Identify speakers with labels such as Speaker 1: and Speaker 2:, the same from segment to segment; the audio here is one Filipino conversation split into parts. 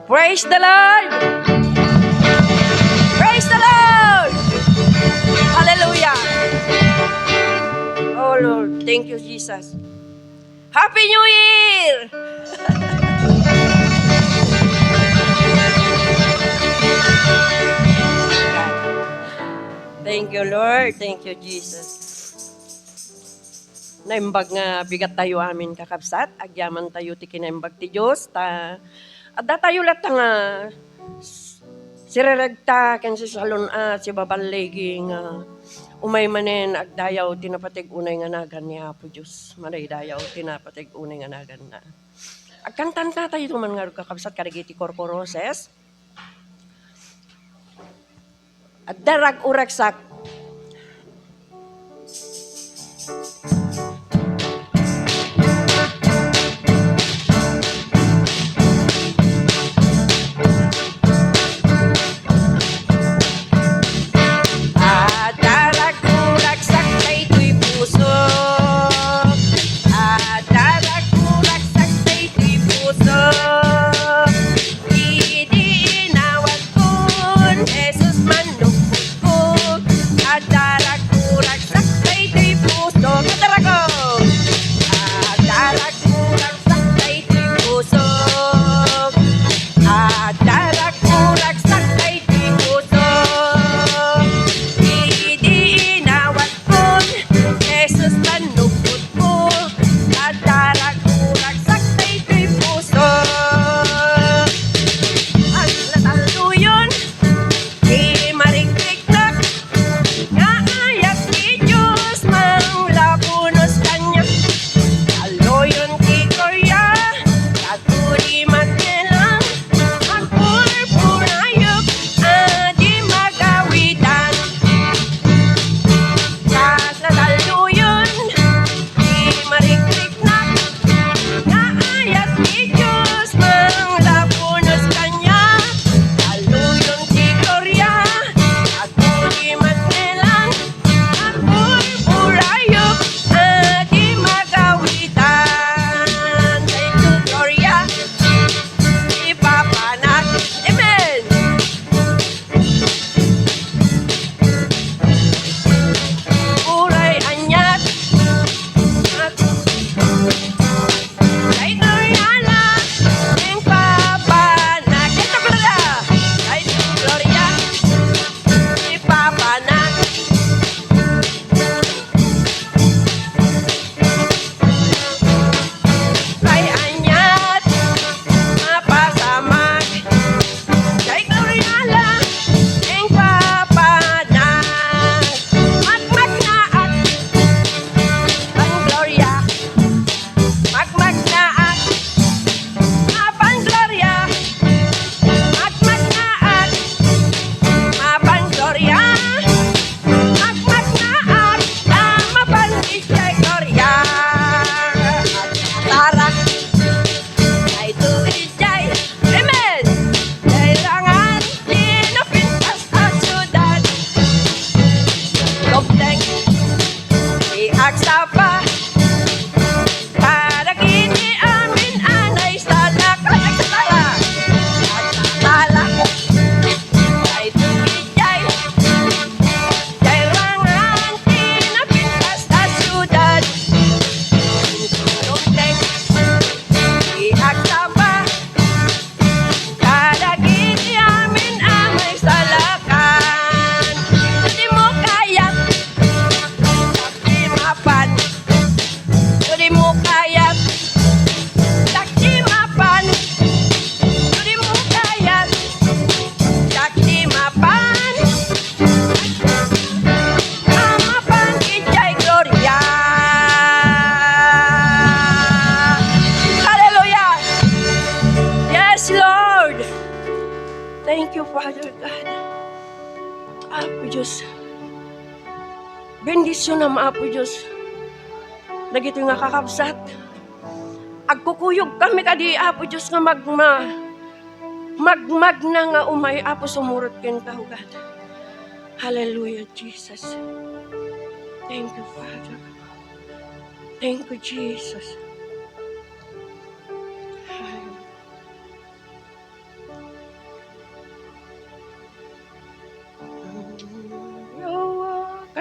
Speaker 1: Praise the Lord! Praise the Lord! Hallelujah! Oh Lord, thank you Jesus. Happy New Year! Thank you Lord, thank you Jesus. Naimbag nga bigat tayo amin kakabsat, agyaman tayo ti kinaimbag ti Diyos, adda tayo lahat nga sireragta ken si salon at si babaliging umay manen agdayaw tinapatig unay nga nagan ni Apo Diyos. Manaydayaw tinapatig unay nga nagan na. Agkantan ka tayo tuman nga kakabsat karigiti korporoses. Adda rag uraksak. Thank you, Father God. Apo Diyos. Bendisyon na Apo Diyos. Nagito nga kakabsat. Agkukuyog kami kadi, Apo Diyos, nga magmag na nga umay, Apo, sumurot ken kahugat. Hallelujah, Jesus. Thank you, Father. Thank you, Jesus.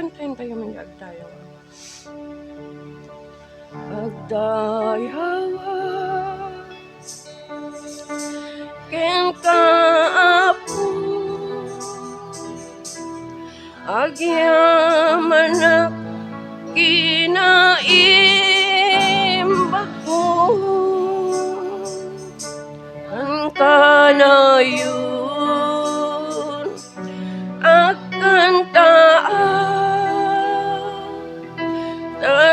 Speaker 1: kantahin tayo may agdayaw. Agdayawas ken kaapo agyaman na kinaimbag mo ang kanayon akan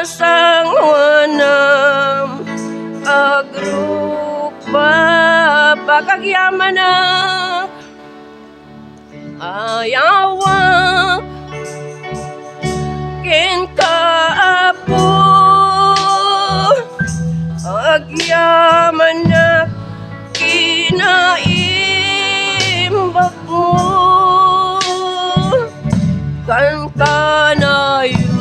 Speaker 1: tasang wanam agrupa bagagyaman na ayawa ken kaapo agyaman na kinaimbag mo kan kanayon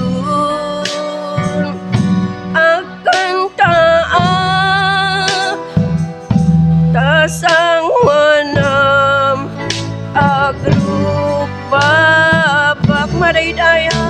Speaker 1: akan tasang wanam agrupa pagmaraydayaw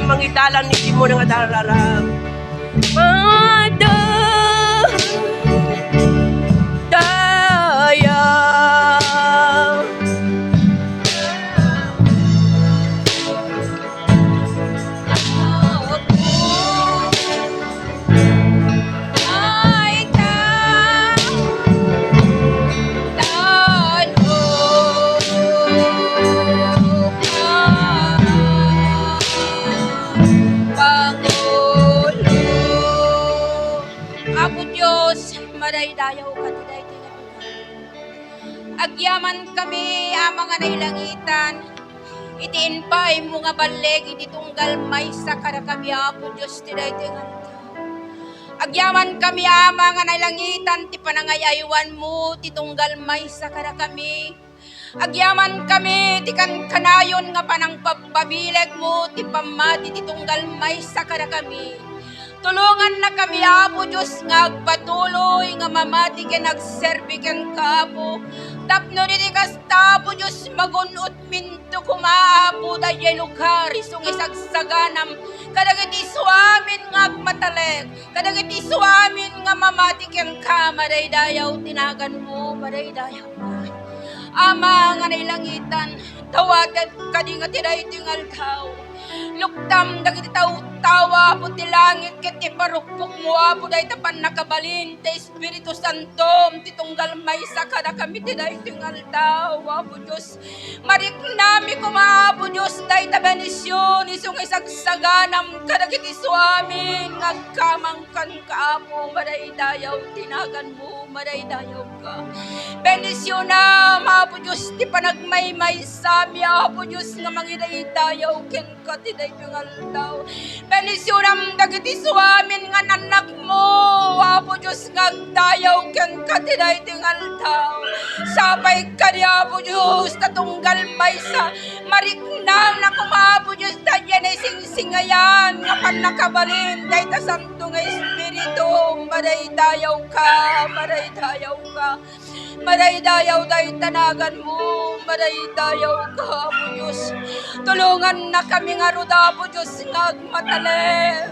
Speaker 1: mangidalan ni mo nga dararam daya
Speaker 2: dayaw ka today agyaman kami amang nga nailangitan itiin pa mo nga baleg iti tunggal may sa kada kami apo Diyos today agyaman kami amang nga nailangitan ti panangayaywan mo ti tunggal may sa kada kami agyaman kami ti kanayon nga panang pabileg mo ti pamati ti tunggal may sa kada kami tulungan na kami, Apo Diyos, nga agpatuloy, nga mamati ka nagserbi ken Apo. Tapno diti kasta, Apo Diyos, magunot minto kumaapo, dayay lugar, isong isagsaganam, kadagiti suamin nga agmataleg, kadagiti suamin nga mamati ken ka, maray dayaw, tinagan mo, maray dayaw ka. Ama nga nailangitan, tawagan ka di nga tinay tingal tao. Luktam dagiti tawa po ti langit ket ti parukpok mo apo day tapan nakabalin ti Espiritu Santo ti tunggal maysa kada kami ti day tingal tawa po Dios mariknami kumaapo Dios day ta benisyon isong isagsaganam kadagiti suami ngagkamangkan kaapo maday dayaw tinagan mo maday dayaw ka benisyon na maapo Dios ti panagmaymay sami apo Dios nga mangiday dayaw ken ka ti day tingal taw benisyonam dagiti suamin nga nanak mo apo Diyos nga dayaw ken katiday tingal taw sapay ka di apo Diyos tatunggal maysa mariknam na kumapo Diyos tayan ay singsingayan nga panakabalin day ta santo nga Espiritu maday dayaw ka maday dayaw ka maday dayaw day tanagan mo maday dayaw ka apo Diyos tulungan na kami nga ruda apo Diyos nga agmatali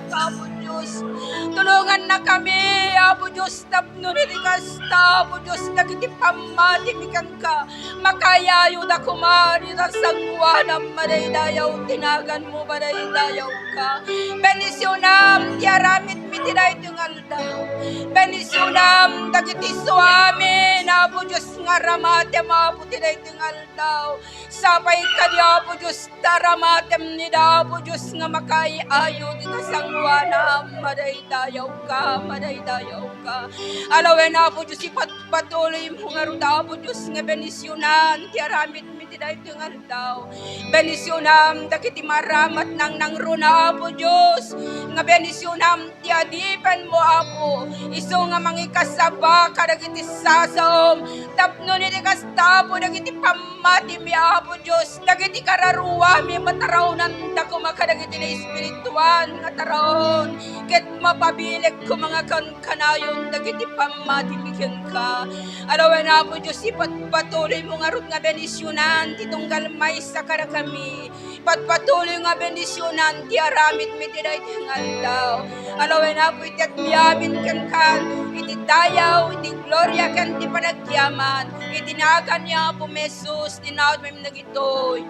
Speaker 2: apo Diyos Diyos. Tulungan na kami, Apo Diyos, tapno nirikasta, Apo Diyos, nagiti pamatimikan ka, makayayo na kumari na sangwa ng maraydayaw, tinagan mo maraydayaw ka. Benisyonam, tiaramit mitinay itong aldaw. Benisyonam, dagiti suamin, Apo Diyos, nga ramatem, Apo tinay itong aldaw. Sapay ka di, Apo Diyos, taramatem ni Apo Diyos, nga makayayo, dito sangwa na maraydayaw ka, maraydayaw ka. Alawen, Apo Diyos, ipatuloy mo nga ruta, Apo Diyos, nga benisyonan, tiaramit mitinay itong aldaw. Benisyonan, dagiti maramat nang runa, Apo Diyos, nga benisyonan, tiadipan mo, Apo, iso nga mangikasaba, kadagiti sasaom, tapno ni kastapo, dagiti pamati mi, Apo Diyos, dagiti kararuwa mi, mataraunan da ko makadagiti na espiritual, nga taraon, ket mapabilik ko mga kanayon, dagiti pamati mi ka. Alawen, Apo Diyos, ipatpatuloy mo nga rut nga benisyonan, titunggal may sakara kami, patpatuloy nga benisyonan, tiaramit mi tinay tingal daw. Alawen, Apo, iti at miyamin kan, iti dayaw, iti gloria kan, iti panagyaman, iti nagan niya, Apo Mesus, tinawad may nagitoy.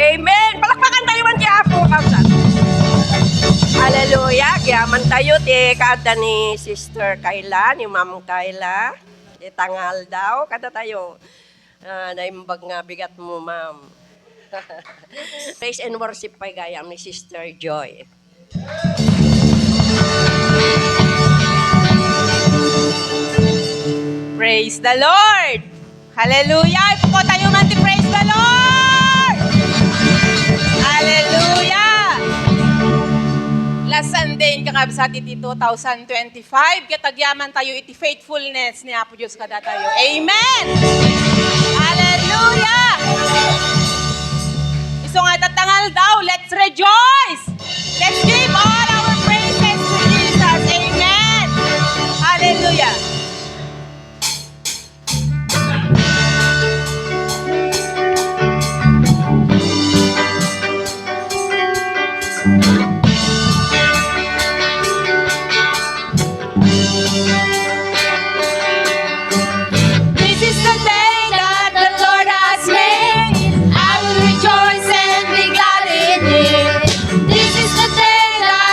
Speaker 1: Amen! Palakpakan tayo man ti Apo, kausan. Hallelujah! Giyaman tayo ti kaada ni Sister Kayla, ni Ma'am Kayla. Itangal daw, kada tayo. Naimbag nga bigat mo, Ma'am. Praise and worship pa gayam ni Sister Joy.
Speaker 3: Praise the Lord! Hallelujah! Ipo ko tayo man ti praise the Lord! Hallelujah! Last Sunday, kakabsat iti 2025, katagyaman tayo iti faithfulness ni Apo Diyos kada tayo. Amen! Hallelujah! Iso nga tatangal daw, let's rejoice! Let's give all our praises to Jesus. Amen! Hallelujah!
Speaker 2: This is the day that the Lord has made. I will rejoice and be glad in it. This is the day that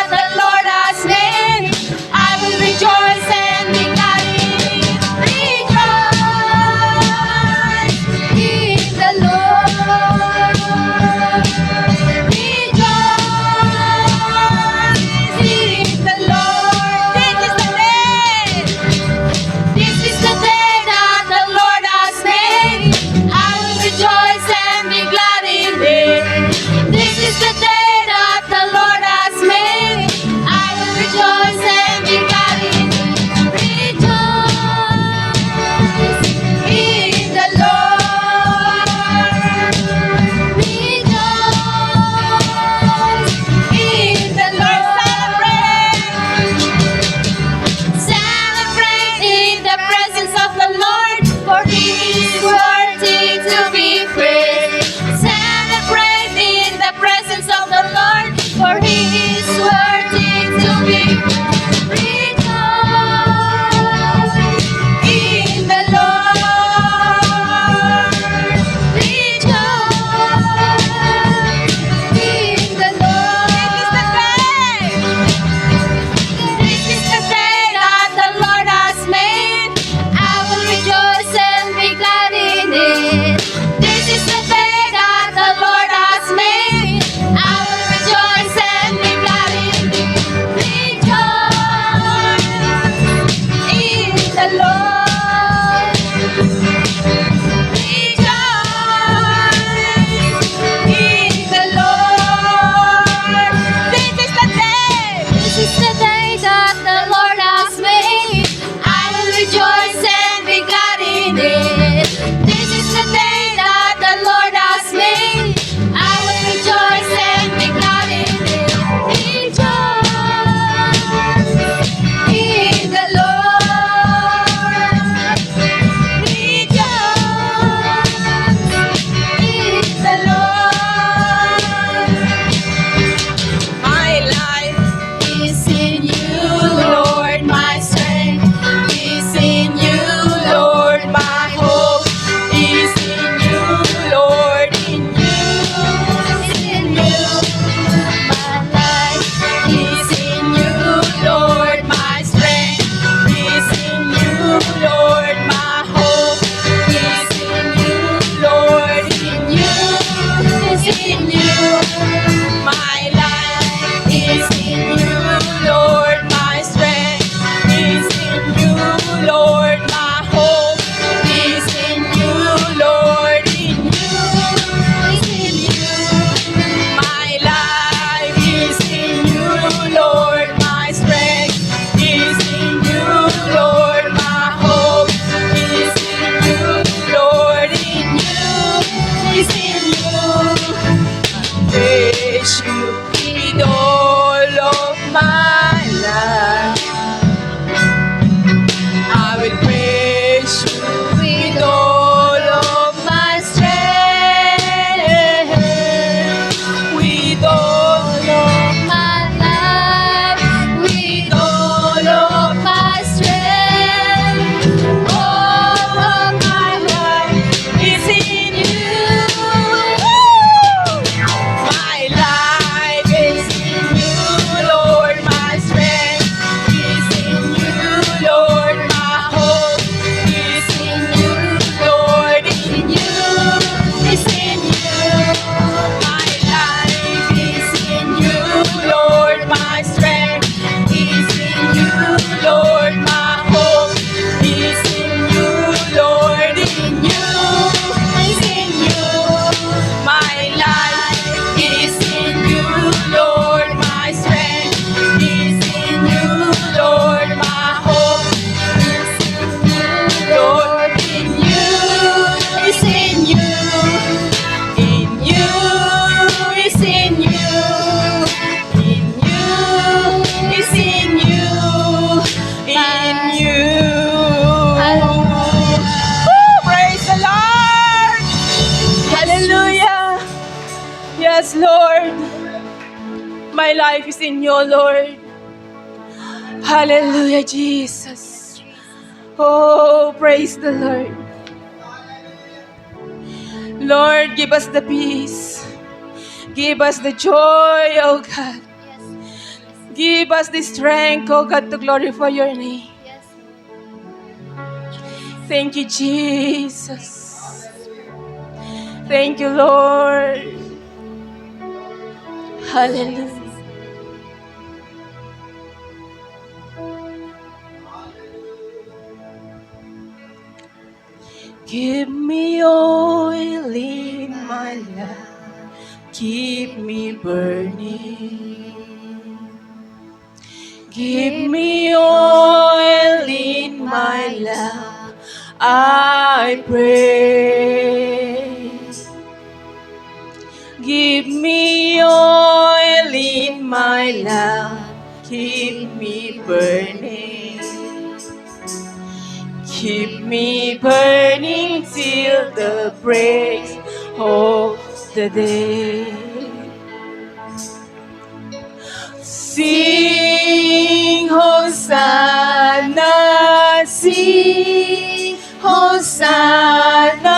Speaker 3: Yes, Lord. My life is in you, Lord. Hallelujah, Jesus. Oh, praise the Lord. Lord, give us the peace. Give us the joy, oh God. Give us the strength, oh God, to glorify your name. Thank you, Jesus. Thank you, Lord. Hallelujah. Give me oil in my lamp. Keep me burning. Give me oil in my lamp, I pray. Give me oil in my lamp, keep me burning. Keep me burning till the break of the day. Sing Hosanna, sing Hosanna,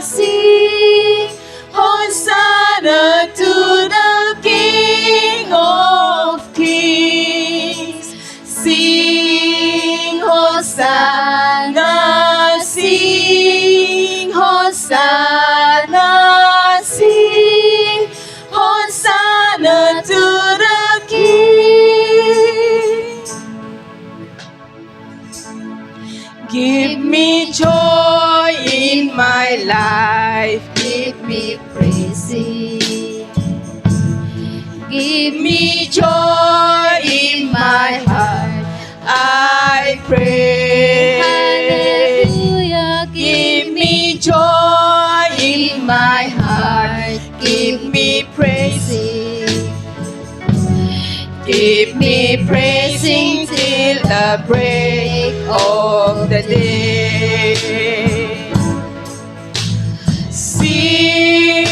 Speaker 3: sing Hosanna to the King of Kings. Sing Hosanna, sing Hosanna, sing Hosanna to the King. Give me joy in my life, give me praising. Give me joy in my heart, I pray.
Speaker 4: Hallelujah.
Speaker 3: Give me joy in my heart, give me praising. Keep me praising till the break of the day. Sing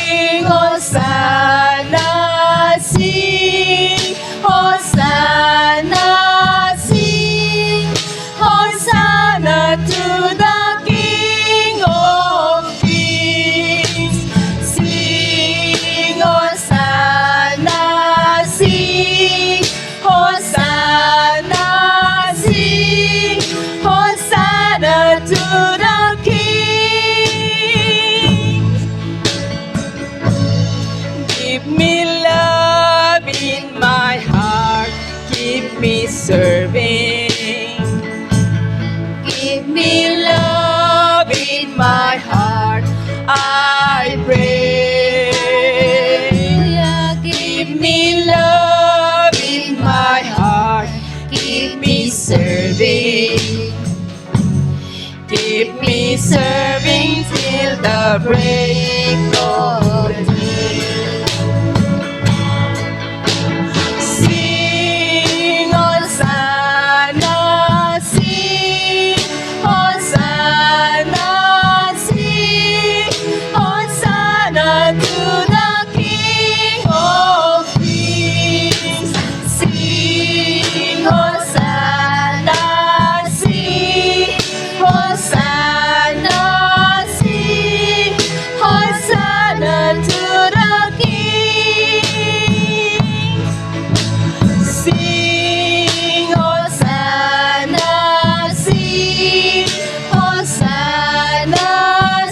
Speaker 3: Hosanna, sing Hosanna, sing Hosanna to the King of Kings. Sing Hosanna, sing Hosanna, sing Hosanna to the King. Give me love in my heart, keep me serving. Give me love in my heart, I pray. Give me love in my heart, keep me serving. Keep me serving till the break of the day. Sing Hosanna, sing Hosanna, sing Hosanna to the King of Kings. Sing Hosanna, sing Hosanna, sing Hosanna to the King. Sing Hosanna, sing Hosanna,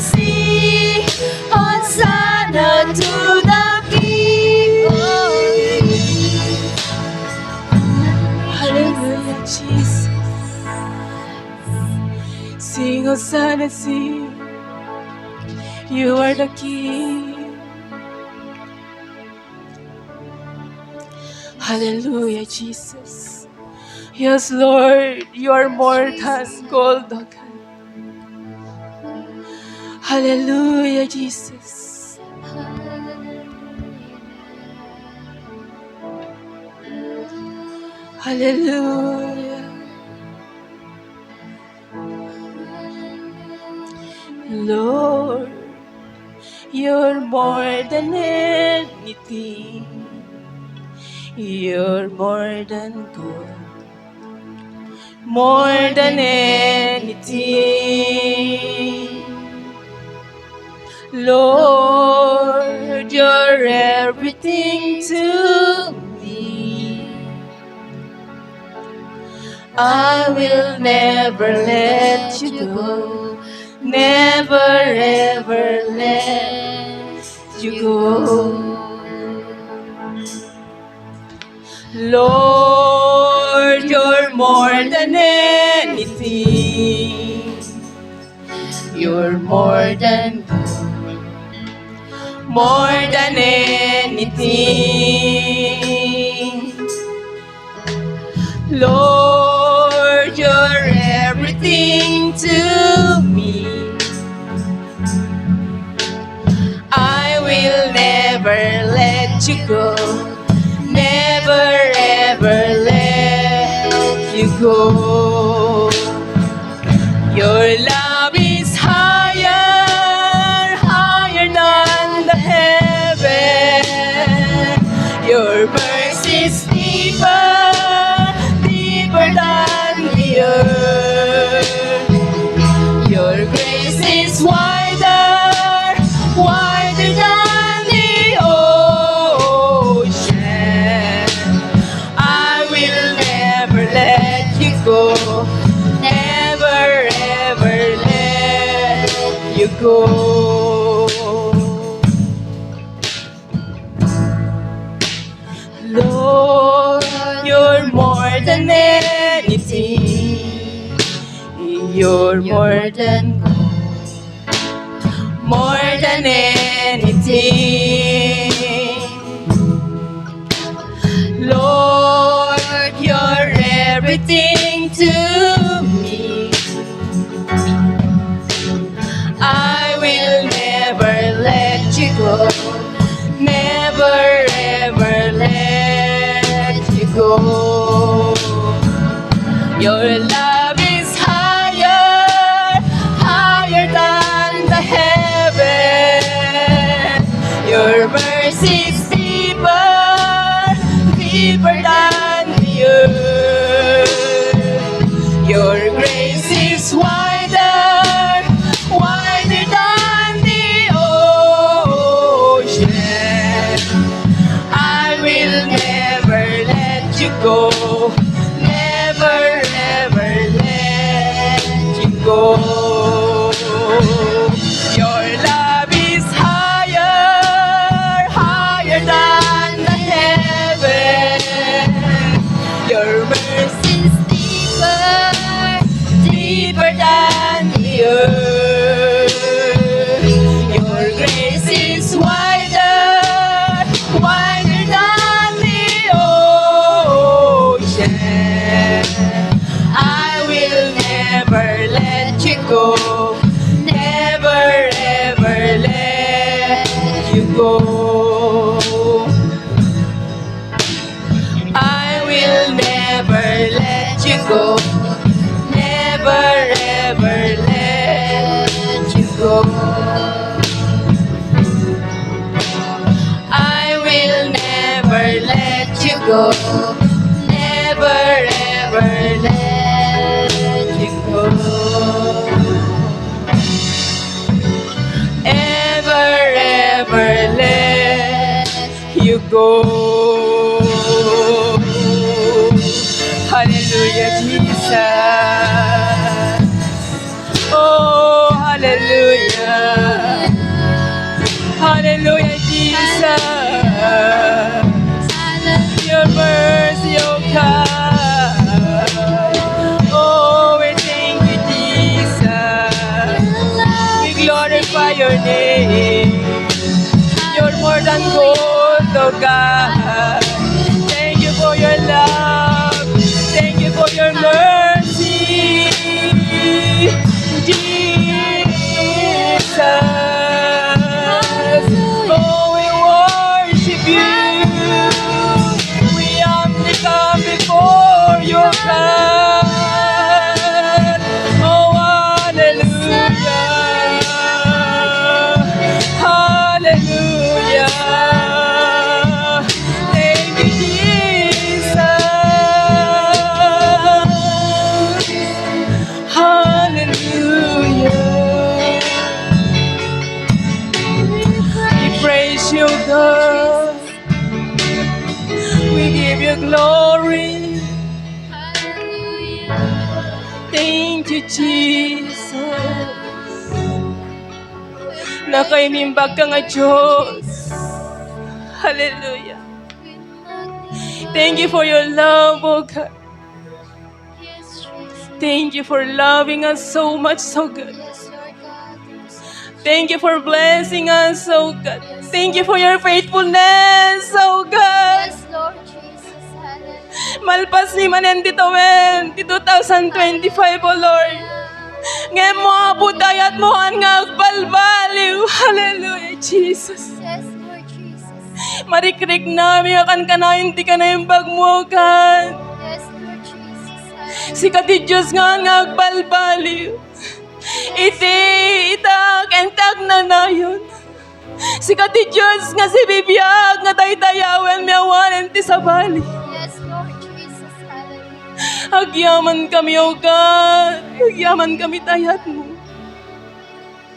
Speaker 3: sing Hosanna to the King of Kings. Hallelujah, Jesus. Sing Hosanna, sing. You are the King. Hallelujah, Jesus. Yes, Lord, you are more than gold, oh God. Hallelujah, Jesus. Hallelujah. Lord, You're more than anything. You're more than gold, more than anything. Lord, you're everything to me. I will never let you go, never ever let you go. Lord, you're more than anything. You're more than anything. Lord, you're everything to me. I will never let you go, never ever let you go. Your love is higher, higher than the heaven. Your mercy is deeper, deeper than the earth. Your grace is wider, wider than the ocean. I will never let you go, never ever let you go. Lord, you're more than anything. You're more than anything. Lord, you're everything to me. I will never let you go, never ever let you go. Your love is higher, higher than the heaven. Your mercy is deeper, deeper than the earth. Your grace is wider, wider than the ocean. I will never let you go, never ever let you go. Your love is higher, higher than the heaven. Your mercy is deeper, deeper than the earth. Your grace is wider, wider than the ocean. I will never let you go, never ever let you go. I will never let you go, never ever let you go. I will never let you go, never ever let you go. Ever, ever let you go. Hallelujah, Jesus. Oh, hallelujah. Hallelujah, Jesus. Your mercy, oh God. Oh, we thank you, Jesus. We glorify your name. You're more than gold, oh God. Thank you for your love. Thank you for your mercy, Jesus. Oh, we worship you. We humbly come before your God. Oh, hallelujah. praise you, God. We give you glory.
Speaker 4: Hallelujah.
Speaker 3: Thank you, Jesus. Nakainimbag ka nga, Diyos. Hallelujah.
Speaker 4: We magnify.
Speaker 3: Thank you for your love, oh God.
Speaker 4: Yes, Jesus.
Speaker 3: Thank you for loving us so much, so good.
Speaker 4: Yes, Lord God. Thank you so much.
Speaker 3: Thank you for blessing us, oh God. Thank you for your faithfulness, oh God.
Speaker 4: Yes, Lord Jesus. Hallelujah.
Speaker 3: Malpas ni manen dito, men. Di 2025, oh Lord. Ngayon mo po dayat mo ang agbalbaliw. Hallelujah, Jesus.
Speaker 4: Yes, Lord Jesus.
Speaker 3: Marikrik namin akan ka na, hindi ka na yung bag mo, God.
Speaker 4: Yes, Lord Jesus. Hallelujah.
Speaker 3: Si kati Diyos nga agbalbaliw. Itag, entag na na yun. Si kati Diyos nga si bibiyag nga daydayawen miyawanan ti sa bali.
Speaker 4: Yes, Lord Jesus. Hallelujah.
Speaker 3: Agyaman kami, O God. Agyaman kami tayat mo.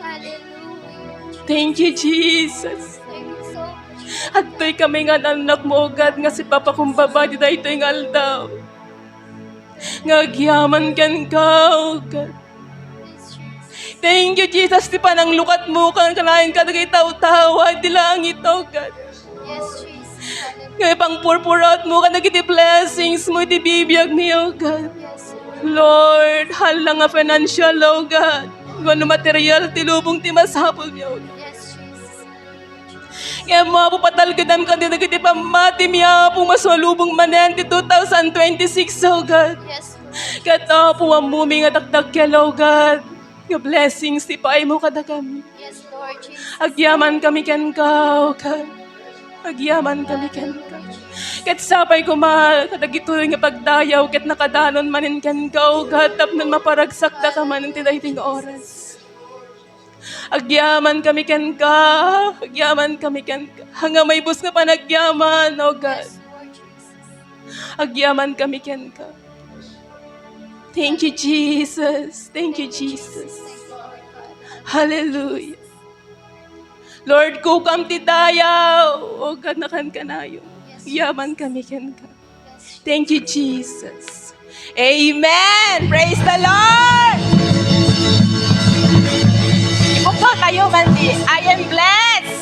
Speaker 4: Hallelujah.
Speaker 3: Thank you, Jesus.
Speaker 4: Thank you so much.
Speaker 3: At to'y kami nga anak mo, O God, nga si Papa kong baba, di tayo ito'y ngaldaw. Nga agyaman kan ka, O God.
Speaker 4: Yes, Jesus.
Speaker 3: Thank you, Jesus. Di pa nang lukat mo, kanain ka, nagitaw-tawa, di lang ito, God.
Speaker 4: Yes, Jesus. Hallelujah.
Speaker 3: Ngayon pang purpurot mo, ka nagiti blessings mo, di bibiyag niyo, God.
Speaker 4: Yes, Lord.
Speaker 3: Lord, hal lang nga financial, O God. Kung material, tilubong ti masapol niyo, God.
Speaker 4: Yes, Jesus. Hallelujah.
Speaker 3: Kaya mga po patalgadam ka din, nagiti pamati miya po masalubong manen ti 2026, O God.
Speaker 4: Yes, Lord.
Speaker 3: Kata po ang mumi nga taktak kelo, God. Nga blessings ti paay mo kada kami.
Speaker 4: Yes, Lord Jesus.
Speaker 3: Agyaman kami ken ka, O God. Agyaman kami ken ka. Ket sapay ko kadagitoy nga pagdayaw, ket nakadanon manin ken ka, O God. Tapnon maparagsak da ka manin ti dayting oras. Agyaman kami ken ka. Agyaman kami ken ka. Hanga may bus nga panagyaman, O God.
Speaker 4: Yes, Lord Jesus.
Speaker 3: Agyaman kami ken ka. Thank you, Jesus. Thank you, Jesus.
Speaker 4: Thank you, Lord God.
Speaker 3: Hallelujah. Lord, kukam ti dayaw. O God, nakan ka na yun. Yaman kami ken ka.
Speaker 4: Yes,
Speaker 3: Thank you, Jesus. Amen! Praise the Lord! Ibuka kayo, Mandi. I am blessed.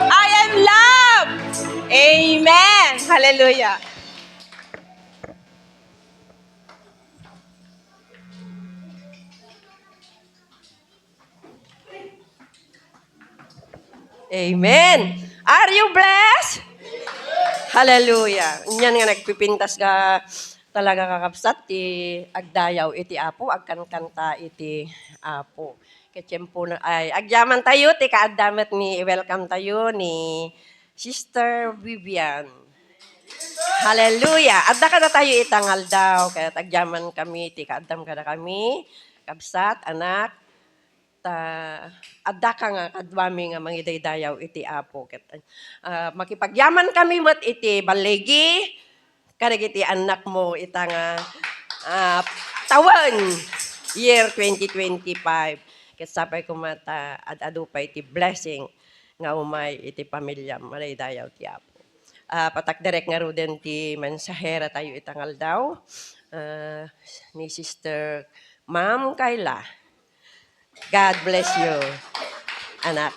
Speaker 3: I am loved. Amen! Hallelujah.
Speaker 1: Amen. Are you blessed? Hallelujah. Yan nga nagpipintas ka talaga kakapsat ti agdayaw iti apo, agkankanta iti apo. Ketiyempo na ay agyaman tayo ti kaadamat ni welcome tayo ni Sister Vivian. Hallelujah. Adda ka na tayo itangal daw kaya agyaman kami ti kaadam ka na kami kapsat anak adda ka nga kadwami nga mangidaydayaw iti apo ket makipagyaman kami met iti balegi kadag iti anak mo ita nga tawen year 2025 ket sapay ko mata adado pa iti blessing nga umay iti pamilya manaydayaw ti apo. Patak direk nga ruden ti mensahera tayo itangal daw ni Sister Ma'am Kayla. God bless you, anak.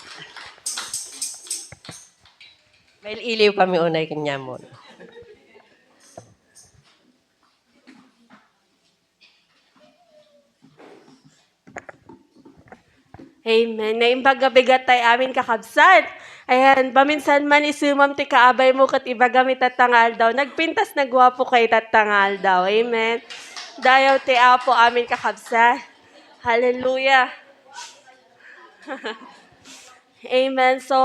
Speaker 1: May iliw kami unay kanyamon.
Speaker 5: Amen. Naimbaga-bigat tayo amin kakabsat. Ayan, paminsan man isumam ti kaabay mo kat ibagamit tatangal daw. Nagpintas nagwapo kay tatangal daw. Amen. Dayaw ti apo amin kakabsat. Hallelujah. Amen. So,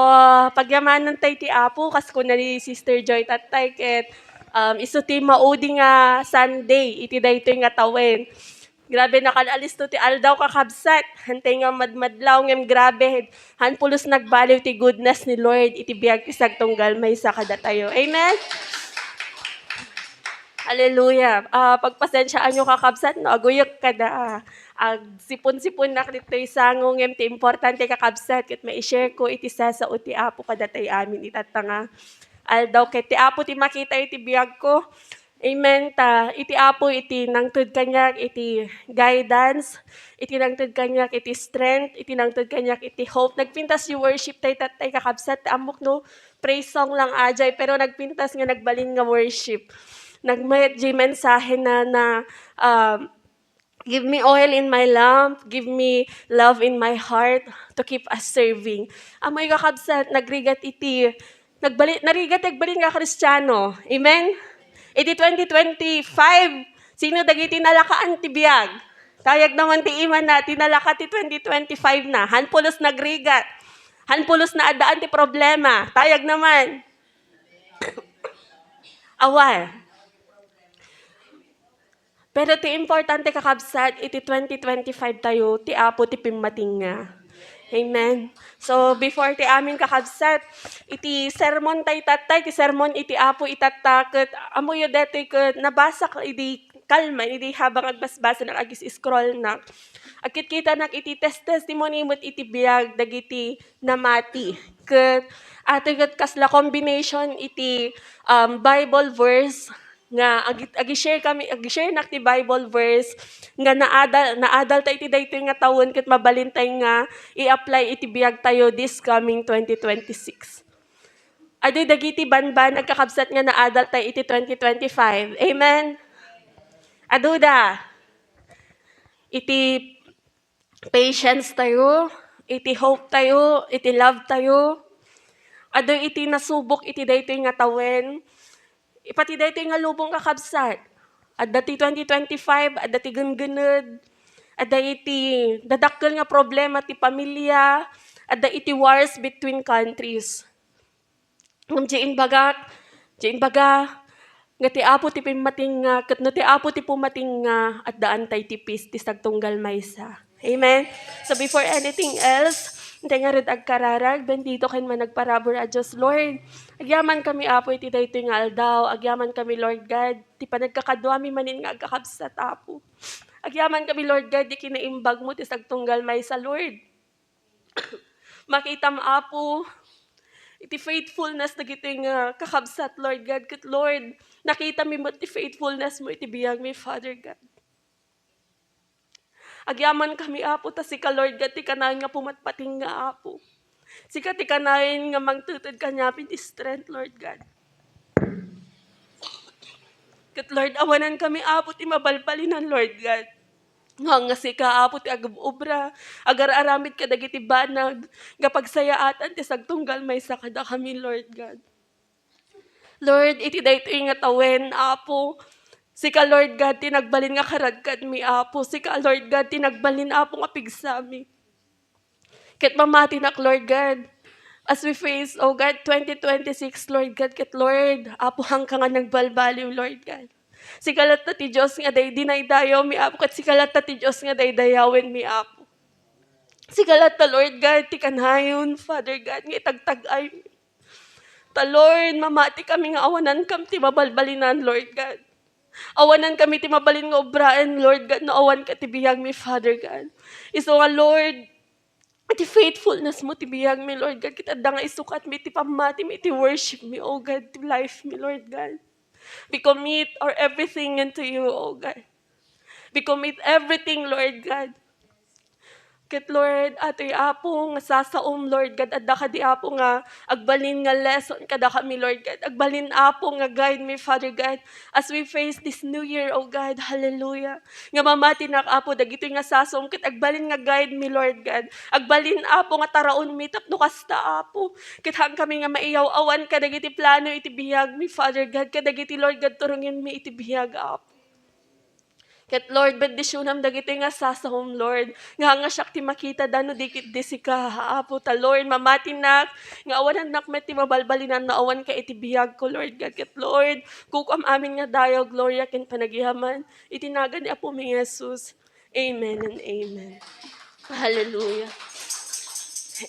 Speaker 5: pagyamanan tayo ti apo, kas ko na ni Sister Joy tatay, ket iso ti maudi nga Sunday, iti dayto nga tawen. Grabe nakalalis to ti aldaw kakabsat. Hantay nga madmadlaw ngem grabe. Han pulos nagbaliw ti goodness ni Lord. Iti biyag ti sagtunggal may sa kada tayo. Amen? Hallelujah. Pagpasensyaan nyo kakabsat, no? Aguyok kada. ag sipon-sipon na dito'y sangongem ti importante kakabsat ket mai-share ko iti sasao ti Apo kadatay amin itatanga aldaw ket ti Apo ti makita iti biag ko. Amen ta. Iti Apo iti nangtud kanyak iti guidance, iti nangtud kanyak iti strength, iti nangtud kanyak iti hope. Nagpintas yung worship tay tatay kakabsat amok no praise song lang ajay pero nagpintas nga nagbalin nga worship. Nagmayat di mensahe na give me oil in my lamp, give me love in my heart to keep us serving. Amoy kakabsat nagrigat iti narigat nagbalin nga Kristiyano. Amen. Iti 2025, sino dagiti nalakaan ti biag? Tayag naman ti iman na, tinalaka ti 2025 na. Hanpulos nagrigat. Hanpulos na adaan ti problema. Tayag naman. Awal. Pero ti importante kakabsat, iti 2025 tayo, ti Apo ti pimating nga. Amen. So, before ti amin kakabsat, iti sermon tay tatay, ti sermon iti Apo itatakot, amoy deti ket nabasa ka iti kalma, iti habang agbasbasa ng agis scroll na. Akit kita nak iti testimony mo't iti biag dagiti namati. Ket ato ket kasla combination iti Bible verse nga agi-share nak ti Bible verse nga naadal ta iti daytoy nga taon ket mabalintay nga i-apply iti biag tayo this coming 2026. Adoy dagiti banban nagkakabsat nga naadal tayo iti 2025. Amen. Aduda. Iti patience tayo, iti hope tayo, iti love tayo. Adoy iti nasubok iti daytoy nga tawen. Ipati daytoy nga lubong kakabsat. Adda ti 2025, adda ti gungunod, adda iti dadakkel nga problema ti pamilya, adda iti wars between countries. Diin baga, nga ti Apo ti pimating nga, ket no ti Apo ti pumating nga, addaan tay ti peace, ti sagtunggal maysa. Amen? So before anything else, hindi nga rin agkararag, bendito ken man nagparabor a Diyos, Lord. Agyaman kami, Apo, iti daytoy nga aldaw. Agyaman kami, Lord God, ti panagkakadwa mi manin nga agkakabsat, Apo. Agyaman kami, Lord God, di kinaimbag mo, ti sagtunggal maysa, Lord. Makita mo, Apo, iti faithfulness na giti nga kakabsat, Lord God. Ket Lord, nakita mi mo ti faithfulness mo, iti biyag mi, Father God. Agyaman kami, Apo, ta sika, Lord God, ti kanayon nga pumatpating nga, Apo. Sika ti kanayon nga mangtutod kanyapin ti strength, Lord God. Ket Lord, awanan kami, Apo, ti mabalbalinan, Lord God. Nga sika, Apo, ti agubobra, agar-aramid ka dagiti banag, nga pagsayaatan ti sagtunggal maysa kada kami, Lord God. Lord, iti daytoy nga tawen, Apo, sika, Lord God, tinagbalin nga karadkad mi, Apo. Sika, Lord God, tinagbalin, Apo, nga pigsami. Ket mamati nak, Lord God, as we face, oh God, 2026, Lord God, ket Lord, Apo, hang ka nga nagbalbaliw, Lord God. Sikalat na ti Diyos nga day dinaydayaw mi, Apo, ket sikalat na ti Diyos nga day dayawen mi, Apo. Sikalat na, Lord God, ti kanayon, Father God, nga itagtagay mi. Ta, Lord, mamati kami nga awanan kam ti mabalbalinan, Lord God. Awanan kami ti mabalin nga obraan, Lord God, na awan ka ti biyag mi, Father God. Iso nga, Lord, ti faithfulness mo ti biyag mi, Lord God. Kita da nga isukat mi, ti pamati mi, ti worship mi, oh God, ti life mi, Lord God. We commit our everything into you, oh God. We commit everything, Lord God. Ket Lord, atoy Apo nga sasaom, Lord God, adda ka di Apo nga agbalin nga lesson kada kami, Lord God. Agbalin, Apo, nga guide me, Father God, as we face this new year, oh God, hallelujah. Nga mamati na, Apo, dagito nga sasaom, ket agbalin nga guide me, Lord God. Agbalin, Apo, nga taraon mi, tapno kasta, Apo. Ket hang kami nga maiyaw awan ka dagiti plano iti biyag mi, Father God, kadagiti, Lord God, turungin mi iti biyag, Apo. Ket Lord, bendisyonam dagiti nga sasahom, Lord. Nga siyak ti makita dano dikit disika, Apo ta, Lord. Mamatinak, nga awanan nak met ti mabalbalinan na awan ka iti biyag ko, Lord God. Ket Lord, kukum amin nga dayo, gloria ken panagihaman. Itinagan ni Apo mi Jesus. Amen and amen. Hallelujah.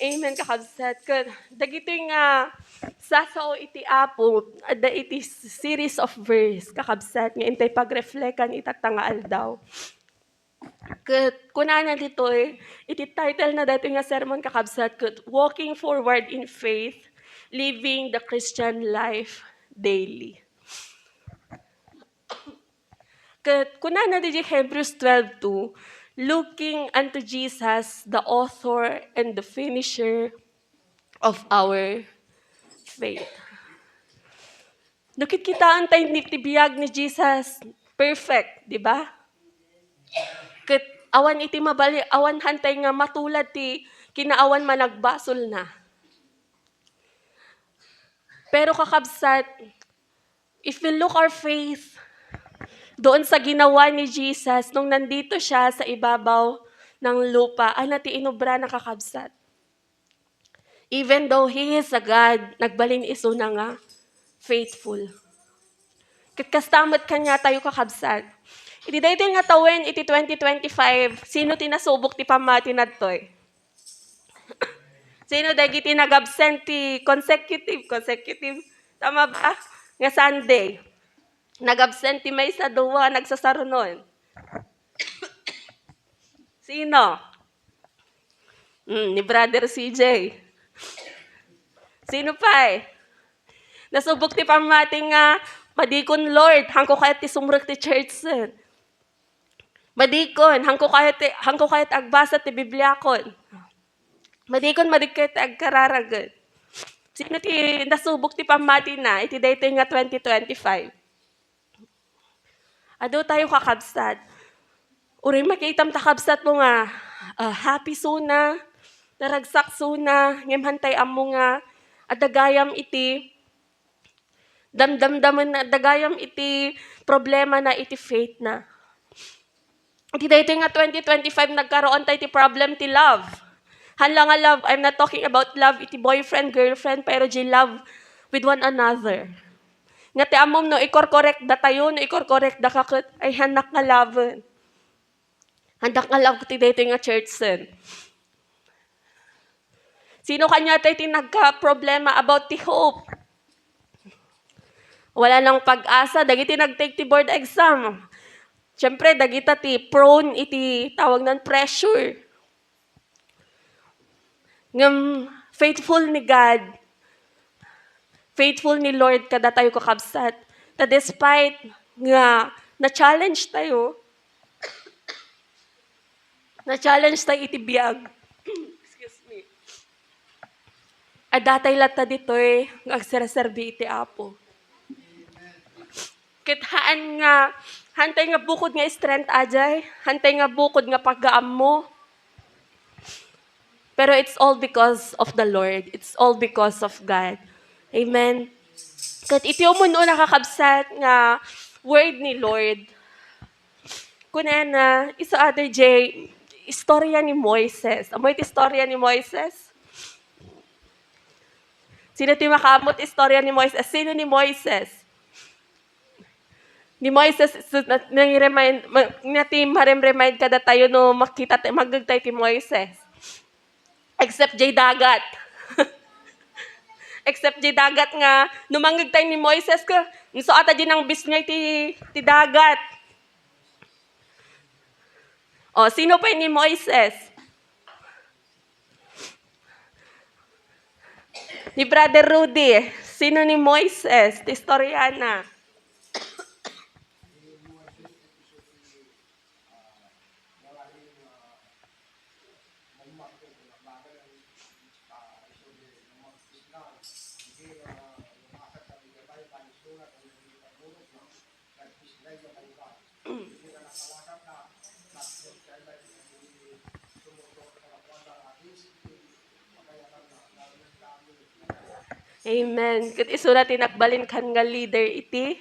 Speaker 5: Amen, kakabsat. Dagito nga sasao iti Apo, ada iti series of verse, kakabsat, nga intay pag-reflectan itatanga aldaw. Kat kunana dito iti title na dito nga sermon kakabsat kat Walking Forward in Faith, Living the Christian Life Daily. Kat kunana dito Hebrews 12:2, looking unto Jesus, the author and the finisher of our faith. Dukit kita antay ni tibiyag ni Jesus, perfect, di ba? Kat awan iti mabali, awan hantay nga matulad ti kinaawan managbasol na. Pero kakabsat, if we look our faith doon sa ginawa ni Jesus nung nandito siya sa ibabaw ng lupa, ti inubra na kakabsat. Even though He is a God, nagbalin iso na nga, faithful. Kastamat kanya tayo kakabsat. Iti dito nga tawen, iti 2025, sino tinasubok ti pamati nadtoy? Sino dagiti nag-absent ti consecutive, tama ba? Nga Sunday. Nag-absent ti may sa duwa, nagsasarunon. Sino? Ni Brother CJ. Sino pa Nasubok ti pamati nga, madikon Lord, hangko kayat ti sumrek ti church sen. Madikon, hangko kayat agbasa ti Bibliakon. Madikon, madikit agkararagan. Sino ti nasubok ti pamati na, iti dayto nga 2025. Ado tayo kakabsat. Uri makitam takabsat mo nga, happy suna, naragsak suna, ngimhantay amo nga, adagayam iti, damdaman na, adagayam iti problema na iti faith na. Iti dayto nga 2025 nagkaroon tayo ti problem ti love. Hala nga love, I'm not talking about love iti boyfriend, girlfriend, pero di love with one another. Nga ti amom no, ikor-correct da tayo, no ikor-correct da kakot, ay hanak nga love. Handak nga love ti dayto nga church sen. Sino kanya tayo ti nagka-problema about the hope? Wala nang pag-asa, dagiti nag-take ti board exam. Siyempre, dagita ti prone iti tawag ng pressure. Ngam faithful ni God, faithful ni Lord kada tayo kakabsat. Ta despite nga na-challenge tayo iti biyag. Excuse me. Adatay lata ditoy agserserbi iti Apo. Kithaan nga, hantay nga bukod nga strength ajay, hantay nga bukod nga paggaam mo. Pero it's all because of the Lord. It's all because of God. Amen. Kat iti umuno nakakabsat nga word ni Lord. Kunana, isa other J, istorya ni Moises. Amoy iti istorya ni Moises? Sino ti makamot istorya ni Moises? Sino ni Moises? Ni Moises, marem-remind kada tayo no makita magagtay ti Moises. Except J dagat. Except J dagat nga, numanggag tayo ni Moises ka, so ata din ang bisngay ti dagat. O, sino pa ni Moises? Ni Brother Rudy. Sino ni Moises? Ti Historiana. Amen. Kat isulat tinakbalin kan nga leader iti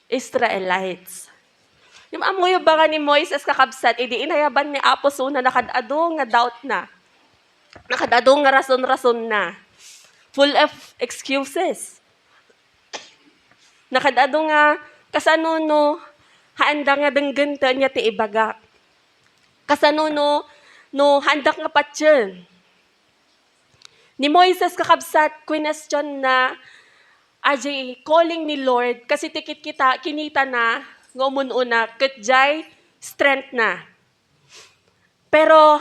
Speaker 5: Israelites. Yung amoy ba ni Moises kakabsat, idi inayaban ni Apo na nakadado nga doubt na. Nakadado nga rason-rason na. Full of excuses. Nakadado nga kasanuno handa nga denggenta niya ti ibaga. Kasanuno no handak nga patyen. Ni Moises kakabsat, question na, calling ni Lord, kasi tikit kita, kinita na, ngumununa, katjay, strength na. Pero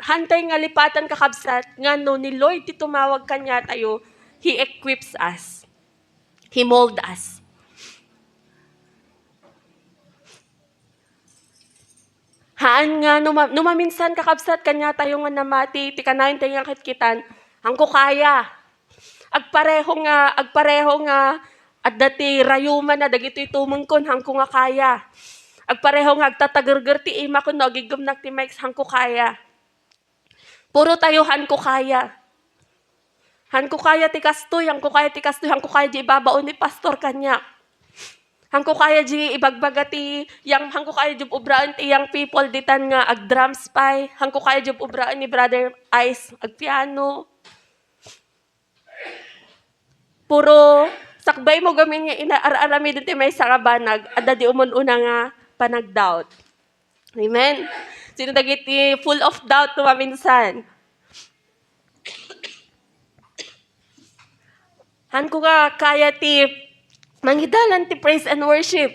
Speaker 5: hantay nga lipatan kakabsat, nga no ni Lord ti tumawag kanya tayo, He equips us. He mold us. Haan nga, numaminsan kakabsat kanya tayo nga namati, ti kanayin tayo nga kitkitan, hangko kaya. Agpareho nga, at dati rayuman na, dagito itumungkon, hangko nga kaya. Agpareho nga, agtatagargar ti ima ko, no, agigumnak ti Mike, hangko kaya. Puro tayo, hangko kaya. Hangko kaya ti kastoy, hangko kaya di ibabaon ni pastor kanya. Hangko kaya di ibagbagati, hangko kaya di ubraan ti young people ditan nga ag-drums pay, hangko kaya di ubraan ni Brother Ice ag-piano. Puro sakbay mo gamin nga inaararami din ti may sakabanag, adda di umununa nga panag-doubt. Amen? Sino dagiti full of doubt tumaminsan? Hangko ka kaya ti mangidalan ti praise and worship.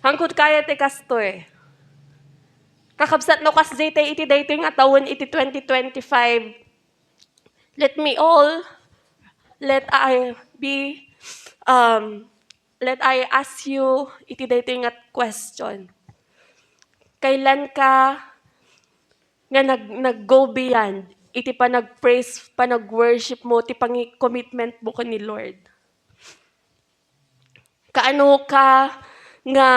Speaker 5: Hangkod kaya ti kastoy. Kakabsat no kas daytay iti daytoy nga tawon iti 2025. Let I ask you iti daytoy nga question. Kailan ka nga nag-go beyond iti panag-praise, panag-worship mo, ti commitment mo ko ni Lord? Kaano ka nga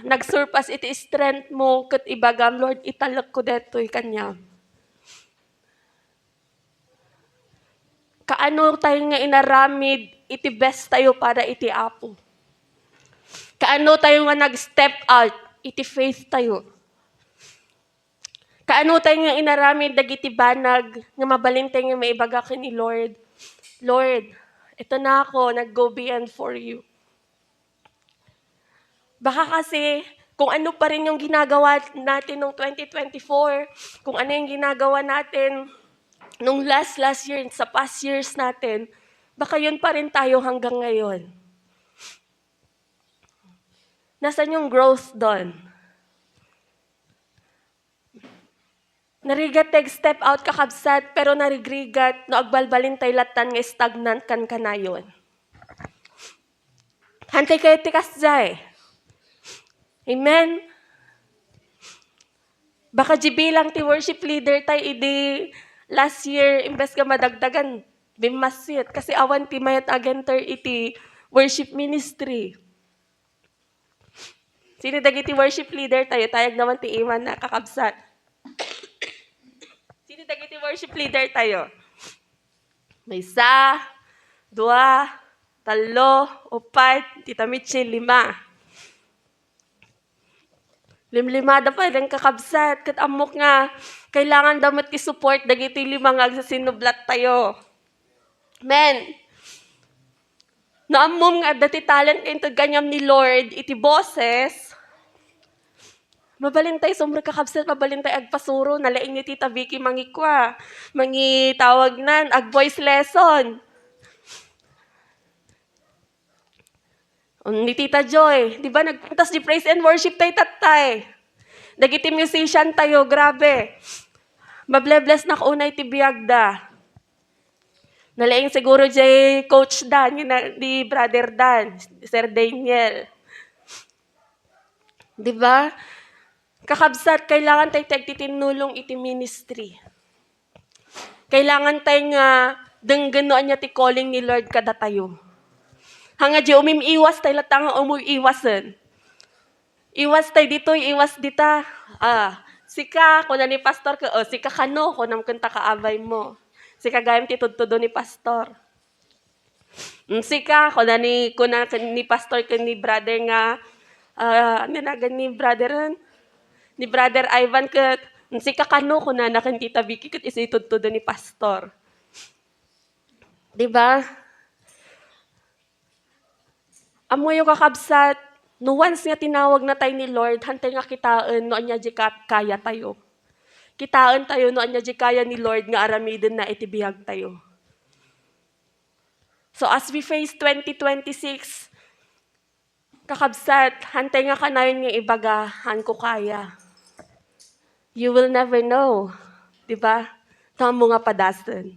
Speaker 5: nag-surpass iti strength mo kat ibagam, Lord, italak ko deto'y kanya. Kaano tayo nga inaramid iti best tayo para iti Apo. Kaano tayo nga nag-step out iti faith tayo. Kaano tayo nga inaramid dagiti banag nga mabalintay nga maibaga ka ni Lord. Lord, ito na ako, nag-go beyond for you. Baka kasi, kung ano pa rin yung ginagawa natin noong 2024, kung ano yung ginagawa natin nung last year, sa past years natin, baka yun pa rin tayo hanggang ngayon. Nasaan yung growth doon? Narigat step out kakabsat, pero narigrigat no agbalbalin tayo latan nga stagnant kan kanayon. Hantay kayo tikas jay. Amen? Baka bilang ti worship leader tayo idi last year, imbes ka madagdagan, bimasit. Kasi awan ti mayat agenter iti worship ministry. Sino dagiti worship leader tayo? Tayag naman ti iman na kakabsat. Sino dagiti worship leader tayo? May 1, 2, 3, 4, Tita Mitchell, 5. Limlimada pa rin kakabsat. Kat amok nga, kailangan damat ki-support dagiti 5 nga sa sinublat tayo. Men, naamom nga dati talent into ganyam ni Lord, iti boses, mabalintay sumra kakabsat, mabalintay agpasuro, nalaing ni Tita Vicky mangikwa, mangitawag nan, ag-voice lesson. Ni Tita Joy, di ba nagpuntas di praise and worship tayo tatay. Dagiti musician tayo, grabe. Mable-bless na kaunay ti biyagda. Nalaing siguro jay Coach Dan, di Brother Dan, Sir Daniel. Di ba? Kakabsat, kailangan tayo tagtitinulong iti ministry. Kailangan tayo nga dengganoan niya ti calling ni Lord kada tayo. Hanga di umimiwas tayo latang umuiwasan. Iwas tayo dito, iwas dita. Sika, kung ni pastor ka, sika kano, kung namkanta kaabay mo. Sika gayam ti tudtudo ni pastor. Sika, kung ni pastor ka ni brother nga, ni brother Ivan ka, sika kano, kung nanakan Tita Vicky kat isi tudtudo ni pastor. Diba? Amoy yung kakabsat, no once nga tinawag na tayo ni Lord, hantay nga kitaan, no anya di kaya tayo. Kitaan tayo, no anya di kaya ni Lord nga aramidin na itibihag tayo. So as we face 2026, Kakabsat, hantay nga kanayon nga ibagahan ko kaya. You will never know. Di ba? Tamo nga padasan.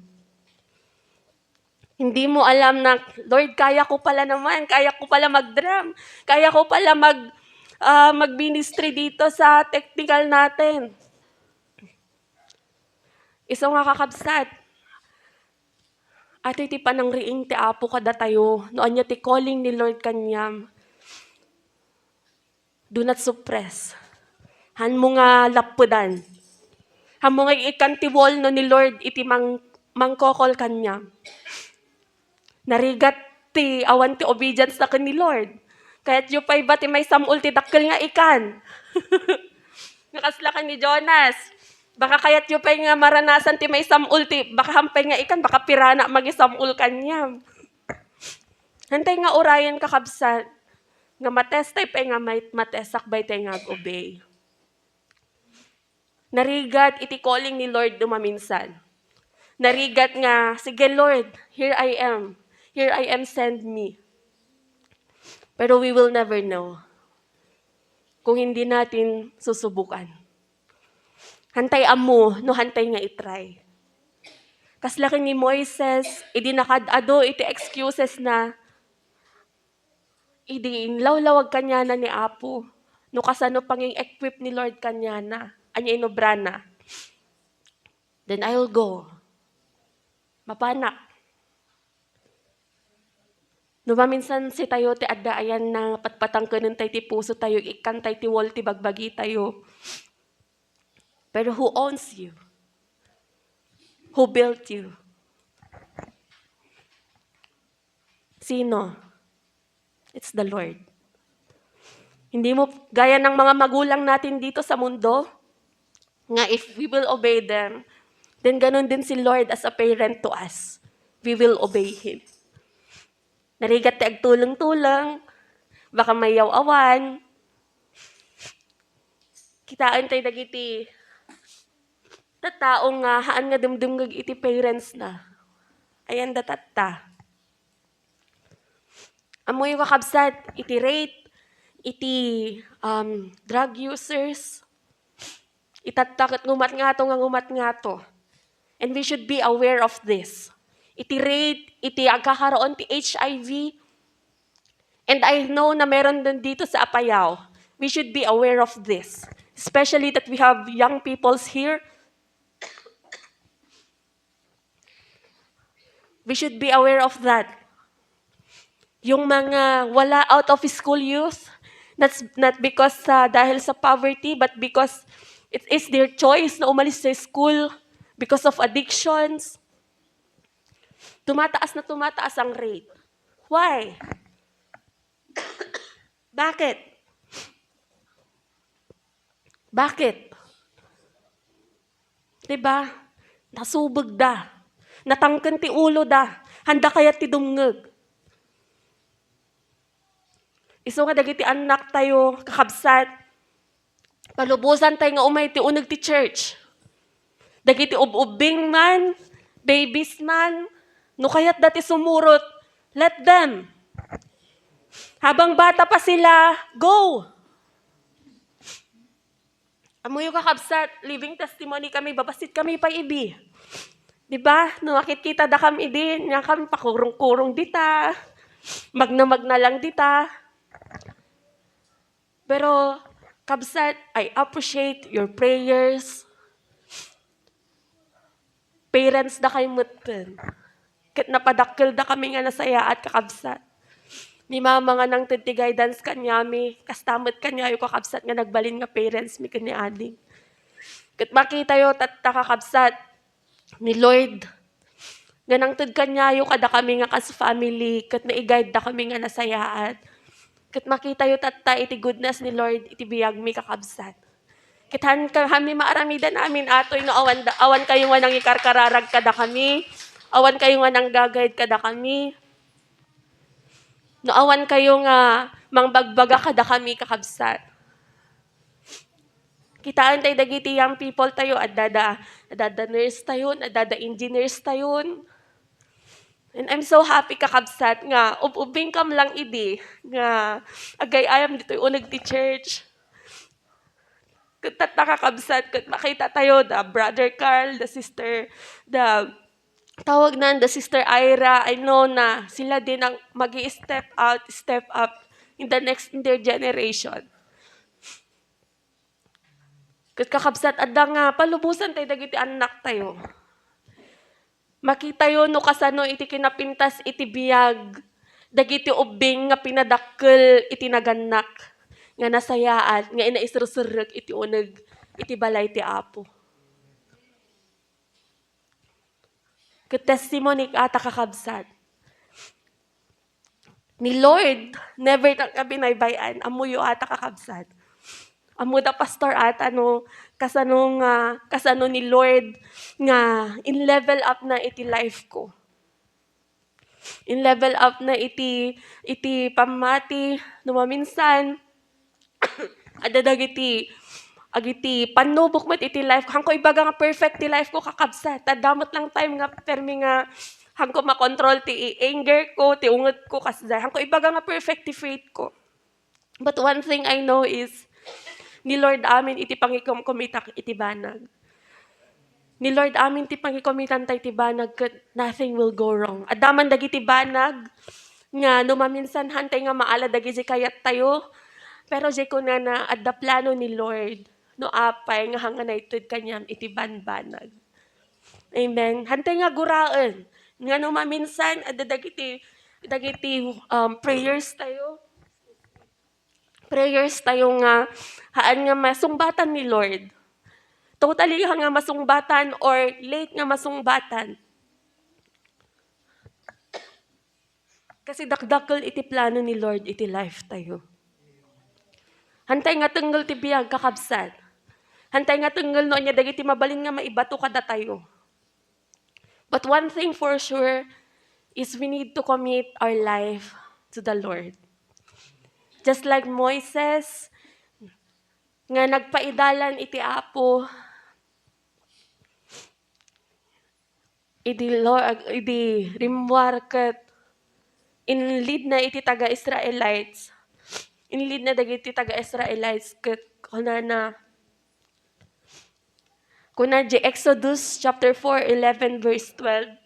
Speaker 5: Hindi mo alam na, Lord, kaya ko pala naman. Kaya ko pala mag-drum. Kaya ko pala mag-ministry dito sa technical natin. Iso nga kakabsat. Ati ti panang riing ti apo kada tayo. Noon niya ti calling ni Lord kanyam. Do not suppress. Han mo nga lapudan. Han mo nga ikantiwol no ni Lord iti mangkokol kanya. Narigat ti awan ti obedience na ni Lord. Kaya't yu pa'y ba ti may samul ti dakkel nga ikan. Nakasla ka ni Jonas. Baka kaya't yu pa'y nga maranasan ti may samul ti baka hampay nga ikan, baka pirana magisamul kanya. Hantay nga urayan kakabsat. Nga matestay pa nga matesak bay tayo nga obey. Narigat iti calling ni Lord dumaminsan. Narigat nga, sige Lord, here I am. Here I am, send me. Pero we will never know kung hindi natin susubukan. Hantay amo, no hantay nga itry. Kaslaki ni Moises, idi nakadado, iti excuses na, idi lawlawag kanya na ni Apo. No kasano panging equip ni Lord kanya na. Anya inobrana. Then I'll go. Mapanak. No maminsan si tayo ti addaayan na patpatang kanon tayo ti puso tayo, ikan tayo ti wall ti bagbagi tayo. Pero who owns you? Who built you? Sino? It's the Lord. Hindi mo, gaya ng mga magulang natin dito sa mundo, nga if we will obey them, then ganun din si Lord as a parent to us. We will obey Him. Narigat ti agtulong-tulong, baka mayaw awan, kitaan tayo dagiti tataong nga haan nga dumdumgag iti parents na. Ayan datatta. Amoy kakabsat, iti rate, iti drug users, itatakot ngumat nga to. And we should be aware of this. Iti rate, iti agkakaroon ti HIV. And I know na meron din dito sa Apayao. We should be aware of this. Especially that we have young peoples here. We should be aware of that. Yung mga wala out of school youth, that's not because dahil sa poverty, but because it is their choice na umalis sa school because of addictions. Tumataas ang rate. Why? Bakit? Bakit? Diba? Nasubog da. Natangkan ti ulo da. Handa kaya ti dumngeg. Iso nga dagiti anak tayo, kakabsat. Palubusan tayo nga umay ti uneg ti church. Dagiti ububing man, babies man, no kayat dati sumurot, let them. Habang bata pa sila, go! Amoy yung kakabsat, living testimony kami, babasit kami pa ibi. Diba? No makikita da kami din, nga kami pakurong-kurong dita, magna lang dita. Pero, kabsat, I appreciate your prayers. Parents da kayo mutin. Kit napadakil da kami nga nasaya at kakabsat. Ni mama nga nang tinti guidance kanyami, kastamot kanya yung kakabsat nga nagbalin nga parents mi kanya ading. Kit makita yo tatta kakabsat ni Lord. Nga nang tid kanya yung kada kami nga kas family, kit na-guide da kami nga nasayaat. Kit makita yo tatta iti goodness ni Lord, iti biyag mi kakabsat. Kit kami maaramida namin atoy nga awan kayo nga nang ikarkararag kada kami, awan kayo nga nang gagayad kada kami. No awan kayo nga mangbagbaga kada kami kakabsat. Kitaan tayo dagiti young people tayo, adada nurse tayo, adada engineers tayo. And I'm so happy kakabsat nga, ubing kam lang idi, nga, agay-ayam dito unag ti church. Katat nakakabsat, kat makita tayo, the brother Carl, the sister, the tawag na, the sister Ira, I know na sila din ang step out, step up in the next, in their generation. Kat kakabsat, adda nga, palubusan tayo, dagiti anak tayo. Makita yo no kasano iti kinapintas iti biyag, dagiti ubing nga pinadakkel iti naganak, nga nasayaan, nga inaisrusurek iti uneg, iti balay ti Apo. Ket testimony ata kakabsat. Ni Lord, never kang kabinaybayan, amuyo ata kakabsat. Amo da pastor ata no kasano ni Lord nga in level up na iti life ko. In level up na iti pamati no maminsan adda dagiti agiti panubok met iti life ko. Hangko ibaga nga perfect ti life ko kakabsat. Tadamot lang time nga permi nga hangko makontrol ti anger ko, ti unget ko kasday. Hangko ibaga nga perfect ti faith ko. But one thing I know is ni Lord amin iti pangikomkomitak iti banag. Ni Lord amin iti pangikomitan tayo iti banag ket nothing will go wrong. Adaman dagiti banag nga no maminsan hantay nga maala dagiti kayat tayo. Pero jay ko na adda plano ni Lord no apay nga hanganaytud kanyam iti banbanag. Amen. Hantay nga guraan nga no maminsan adda dagiti prayers tayo. Prayers tayo nga haan nga masungbatan ni Lord. Totally nga masungbatan or late nga masungbatan. Kasi dakdakkel iti plano ni Lord iti life tayo. Hantay nga tenggal ti biyag kakabsat. Hantay nga tenggal no anya dagiti mabalin nga maibato kada tayo. But one thing for sure is we need to commit our life to the Lord. Just like Moises, nga nagpaidalan iti Apo, idi rimwar ket inlead na iti taga-Israelites. Inlead na dagiti taga-Israelites ket kunana Exodus chapter 4:11 verse 12.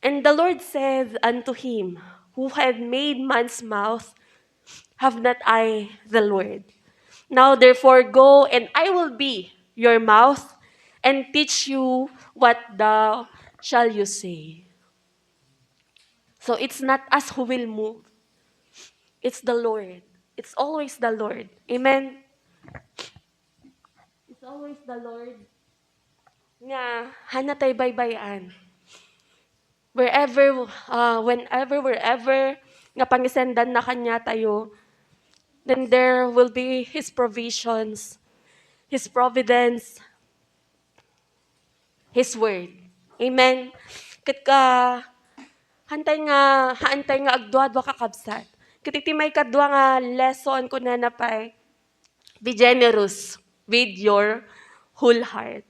Speaker 5: And the Lord said unto him, who had made man's mouth, have not I the Lord? Now therefore go, and I will be your mouth, and teach you what thou shall you say. So it's not us who will move. It's the Lord. It's always the Lord. Amen? It's always the Lord. Nga, hanatay baybayan. Wherever, wherever nga pangisendan na kanya tayo, then there will be His provisions, His providence, His word. Amen? Ket haantay nga agduadwa kakabsat. Ket iti may kadwa nga lesson ko na napay, be generous with your whole heart.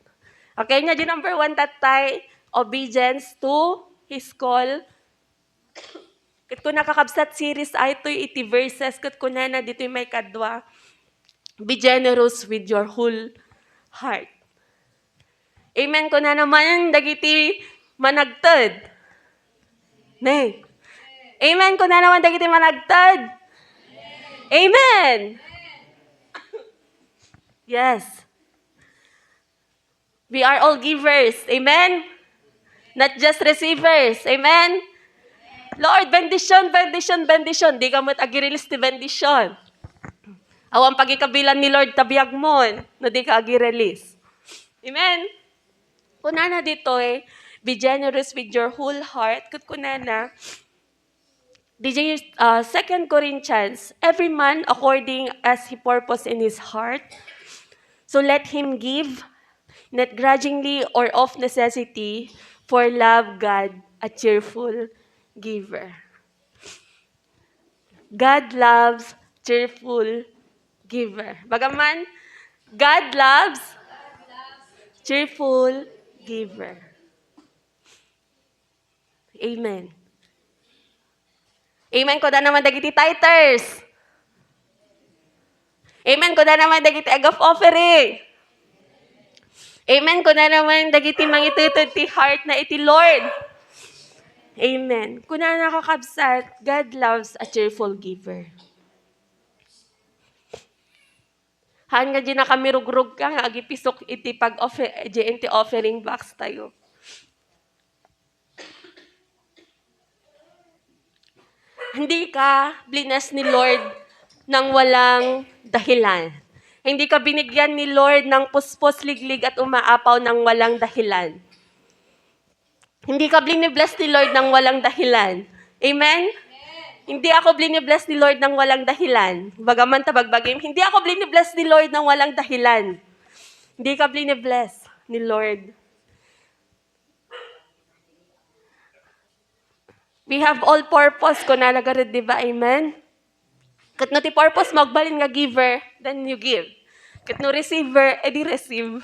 Speaker 5: Okay, nga di number 1 tatay, obedience to His call. Ket ko nakakabsat series ay iti verses ket ko na dito may kadwa. Be generous with your whole heart. Amen ko na naman dagiti managted. Nay. Amen ko na naman dagiti managted. Amen. Yes. We are all givers. Amen. Not just receivers. Amen? Lord, bendition, bendition, bendition. Di ka mo't agi-release ti bendition. Awang pagikabilan ni Lord tabiyag mo, no di ka agi-release. Amen? Kunana dito be generous with your whole heart. Kunana, DJ 2 Corinthians, every man according as he purpose in his heart, so let him give, not grudgingly or of necessity, for love God, a cheerful giver. God loves cheerful giver. Bagaman, God loves cheerful giver. Amen. Amen ko na naman dagiti tithers. Amen ko na naman dagiti egg of offering. Amen ko na naman dagiti mangitutod ti heart na iti Lord. Amen. Kuna nakakabsat, God loves a cheerful giver. Han nga di nakamirugrug ka nga, agipisok iti iti offering box tayo. Hindi ka blinas ni Lord ng walang dahilan. Hindi ka binigyan ni Lord ng puspos, liglig at umaapaw ng walang dahilan. Hindi ka bless ni Lord ng walang dahilan. Amen? Hindi ako bless ni Lord ng walang dahilan. Bagaman tabagbagim, hindi ako bless ni Lord ng walang dahilan. Hindi ka bless ni Lord. We have all purpose ko nalagarid, di ba? Amen? Kat no ti purpose magbalin nga giver, then you give. Kat no receiver, edi receive.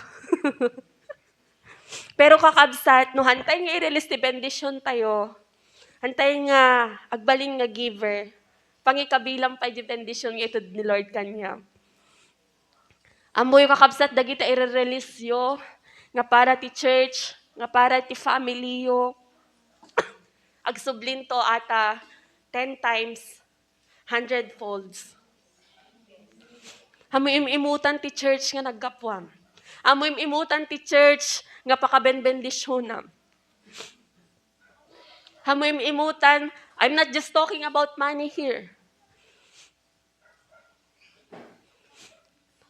Speaker 5: Pero kakabsat, no hantay nga i-release ti bendition tayo, hantay nga agbalin nga giver, pangikabilang pa di bendition nga ito ni Lord kanya. Amoy kakabsat, dagita i-release yo, nga para ti church, nga para ti family yo, agsublin to ata 10 times, 100 folds. Amoy imutan ti church nga naggapwam. Amoy imutan ti church nga pakabenbendisyonam. Amoy imutan, I'm not just talking about money here.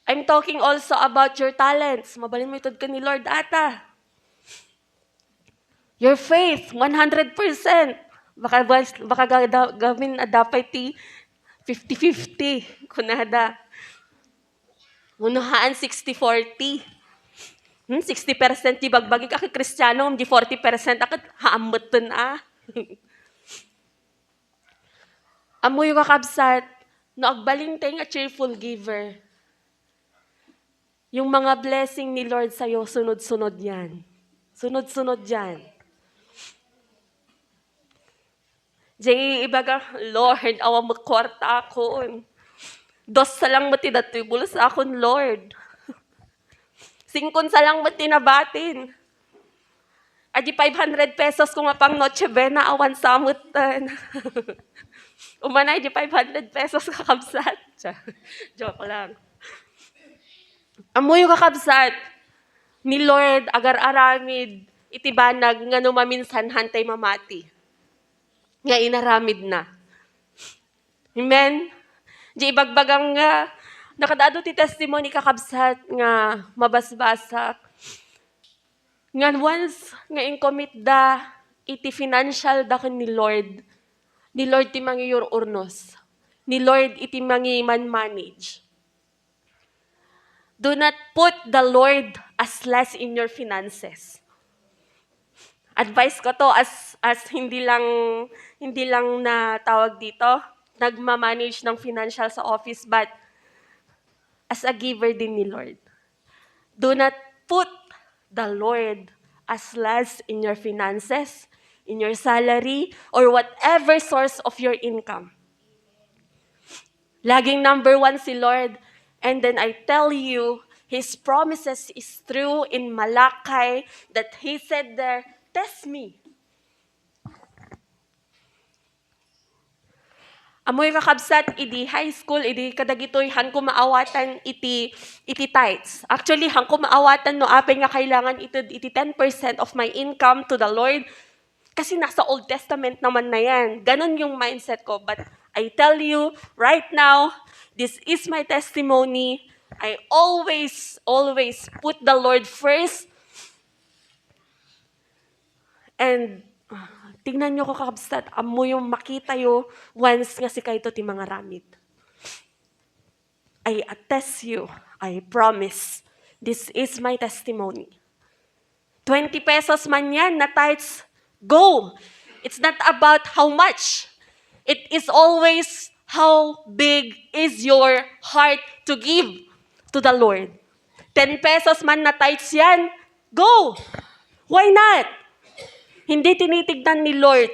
Speaker 5: I'm talking also about your talents. Mabalin mo itod ka ni Lord ata. Your faith, 100%. Baka gawin dapat ti 50-50. Kunada. Unuhaan 60-40. 60% di bagbagi ka kay Kristiyano, di 40% akit haambeton Amoy kakabsat, no agbaling tayo nga cheerful giver. Yung mga blessing ni Lord sa'yo, sunod-sunod yan. Sunod-sunod yan. Jay, ibaga, Lord, awa mo kwarta akon. Dos sa lang mati datibul sa akon, Lord. 5 sa lang mati nabatin. Adi 500 pesos kung mapang Noche Buena, awan samutan. Umanay, di 500 pesos kakabsat. Joke lang. Amoy kakabsat ni Lord, agar-aramid, itibanag nga numaminsan hantay mamati. Nga inaramid na. Amen? Di ibagbagang nga, nakadado ti testimony kakabsat nga mabasbasak. Nga once nga in-commit da, iti financial da ni Lord ti mangi urnos. Ni Lord iti mangi man-manage. Do not put the Lord as less in your finances. Advice ko to as hindi lang na tawag dito, nagma-manage ng financial sa office, but as a giver din ni Lord. Do not put the Lord as less in your finances, in your salary, or whatever source of your income. Laging number 1 si Lord. And then I tell you, His promises is true in Malakay that He said there, test me. Amoy kakabsat, idi high school, idi kadagitoy, han ko maawatan iti tithes. Actually, han ko maawatan no apay nga kailangan iti 10% of my income to the Lord. Kasi nasa Old Testament naman na yan. Ganon yung mindset ko. But I tell you, right now, this is my testimony. I always put the Lord first. And tingnan nyo ko kakabsat, amo yung makita yo once nga si kayo ti mga ramid. I attest you, I promise, this is my testimony. 20 pesos man yan na tithes, go! It's not about how much. It is always how big is your heart to give to the Lord. 10 pesos man na tithes yan, go! Why not? Hindi tinitignan ni Lord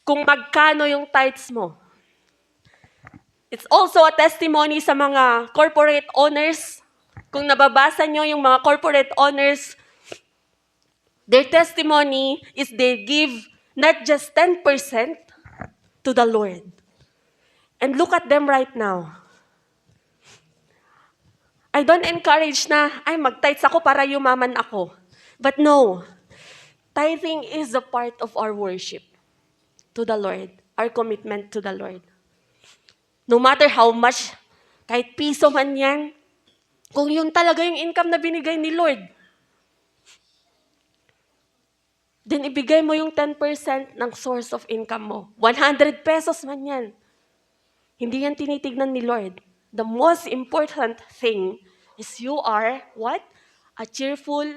Speaker 5: kung magkano yung tithes mo. It's also a testimony sa mga corporate owners. Kung nababasa nyo yung mga corporate owners, their testimony is they give not just 10% to the Lord. And look at them right now. I don't encourage na, ay mag-tithes ako para yumaman ako. But no, tithing is a part of our worship to the Lord, our commitment to the Lord. No matter how much, kahit piso man yan, kung yun talaga yung income na binigay ni Lord, then ibigay mo yung 10% ng source of income mo. 100 pesos man yan. Hindi yan tinitignan ni Lord. The most important thing is you are, what? A cheerful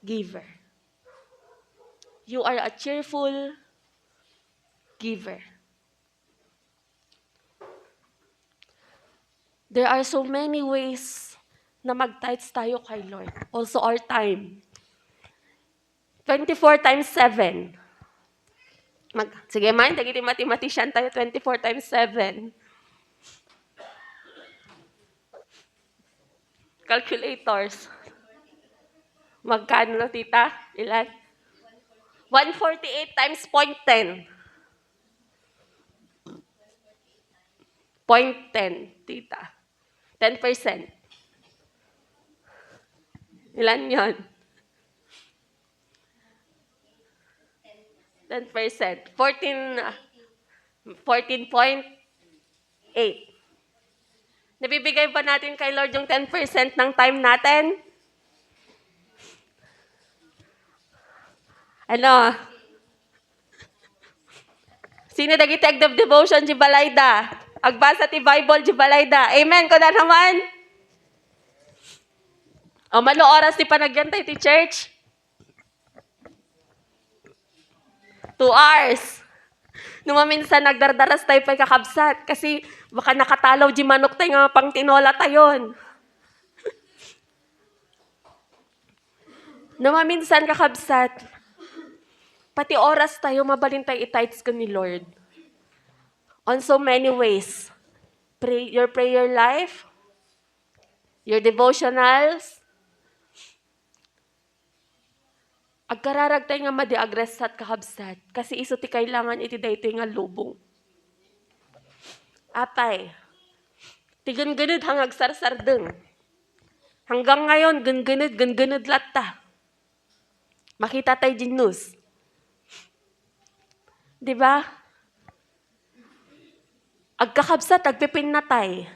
Speaker 5: giver. You are a cheerful giver. There are so many ways na mag-tithes tayo kay Lord. Also our time. 24 times 7. Sige man, dagiti mathematician tayo, 24 times 7. Calculators. Magkano na, tita? Ilan? 148 times 0.10. 0.10, tita. 10%. Ilan yon? 10%. 14.8. Nabibigay ba natin kay Lord yung 10% ng time natin? Ano? Sino dagiti agdab devotion, Jibalayda? Agbasa ti Bible, Jibalayda. Amen ko na naman. O, malo oras ti panagyantay ti church? 2 hours. Numaminsan nagdardaras tayo pa'y kakabsat kasi baka nakatalaw di manok tayo nga pang tinola tayon. Numaminsan kakabsat, pati oras tayo mabalin tayo i-tithes ka ni Lord. On so many ways. Your prayer life, your devotionals, agkararag tayo nga madiagresat kakabsat kasi iso ti kailangan iti dayto nga lubong. Atay, ti ganganod hangag sarsardeng. Hanggang ngayon, ganganod latta. Makita tayo di news. Diba? Agkakabsat, agpipin na tay.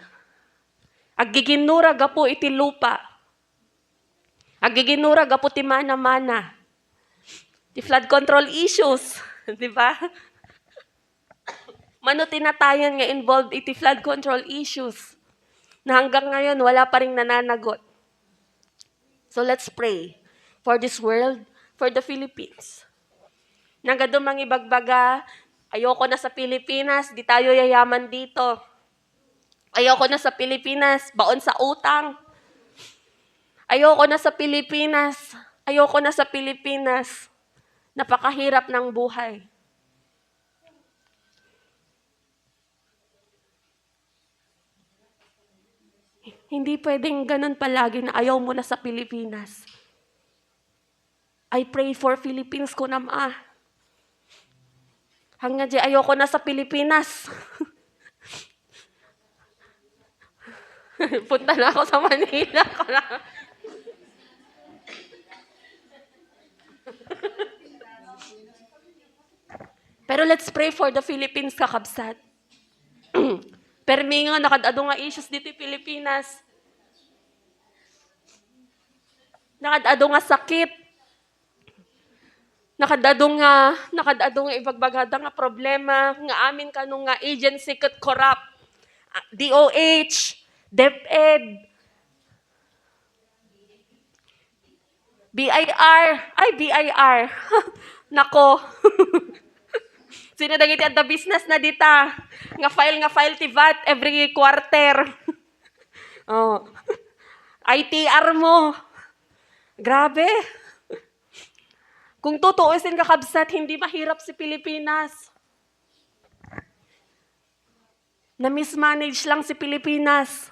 Speaker 5: Aggiginura gapo iti lupa. Aggiginura gapo ti mana-mana. Ti flood control issues. Diba? Mano tinatayan nga involved iti flood control issues. Na hanggang ngayon, wala pa rin nananagot. So let's pray for this world, for the Philippines. Nagado mang ibagbaga, ayoko na sa Pilipinas, di tayo yayaman dito. Ayoko na sa Pilipinas, baon sa utang. Ayoko na sa Pilipinas, napakahirap ng buhay. Hindi pwedeng ganun palagi na ayaw mo na sa Pilipinas. I pray for Philippines ko na ma. Hanggang di ayoko na sa Pilipinas. Punta na ako sa Manila. Pero let's pray for the Philippines, kakabsat. Permi nga nakadado nga issues dito Pilipinas. Nakadado nga sakit. Nakadado nga ibagbagada nga problema nga amin kanong nga agency ket corrupt. DOH, DepEd, BIR. Nako. Sino dagiti at the business na dita? Nga file ti VAT every quarter. Oh. ITR mo. Grabe. Kung tutuusin kakabsat, hindi mahirap si Pilipinas. Na-mismanage lang si Pilipinas.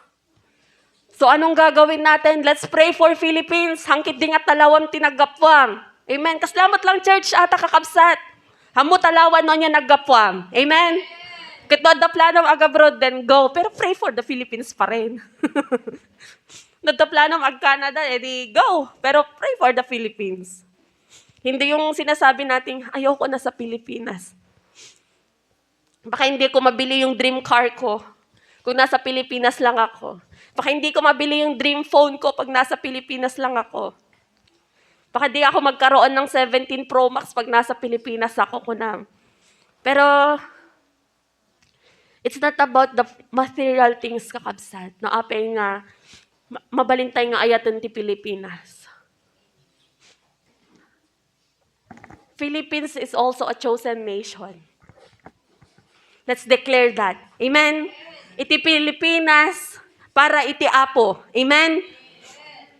Speaker 5: So anong gagawin natin? Let's pray for Philippines. Hangkit di nga talawam tinagapwam. Amen. Kaslamat lang church ata kakabsat. Hamu talawan no niya naggapwam. Amen. Kit the plano ag-abroad, then go. Pero pray for the Philippines pa rin. The plano ag-Canada, edi go. Pero pray for the Philippines. Hindi yung sinasabi nating, ayoko na sa Pilipinas. Baka hindi ko mabili yung dream car ko kung nasa Pilipinas lang ako. Baka hindi ko mabili yung dream phone ko pag nasa Pilipinas lang ako. Baka di ako magkaroon ng 17 Pro Max pag nasa Pilipinas ako kunam. Pero, it's not about the material things kakabsat. No, apay nga, mabalintay nga ayatan ti Pilipinas. Philippines is also a chosen nation. Let's declare that. Amen? Iti Pilipinas para iti Apo. Amen?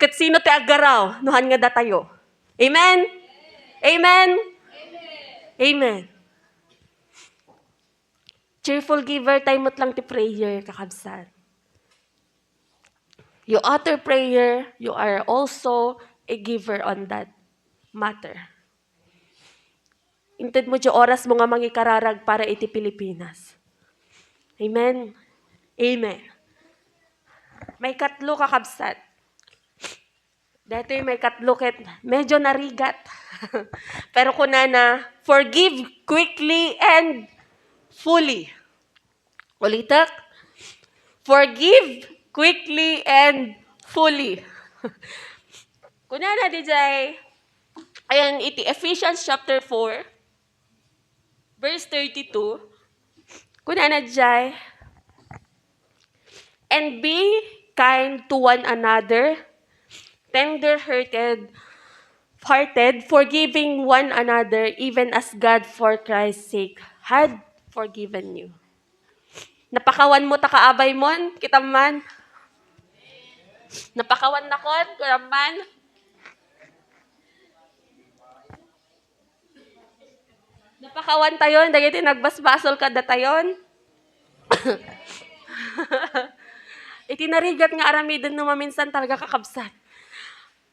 Speaker 5: Kat sino ti agaraw, nuhan nga datayo. Amen? Amen? Amen. Cheerful giver, time mo't lang ti prayer, kakabsat. You utter prayer, you are also a giver on that matter. Intid mo di oras mo nga mangikararag para iti Pilipinas. Amen? Amen. May katlo kakabsat. Dati may katlo ket medyo narigat. Pero kunana, forgive quickly and fully. Ulitak. Forgive quickly and fully. Kunana DJ, ayan iti Ephesians chapter 4, verse 32. Kunana DJ, and be kind to one another, tender-hearted, forgiving one another, even as God for Christ's sake had forgiven you. Napakawan mo ta kaabay mon, kitaman. Napakawan na kon, kitaman. Napakawan tayon, dagiti nagbasbasol ka datayon. Itinarigat nga aramidon no maminsan talaga kakabsat.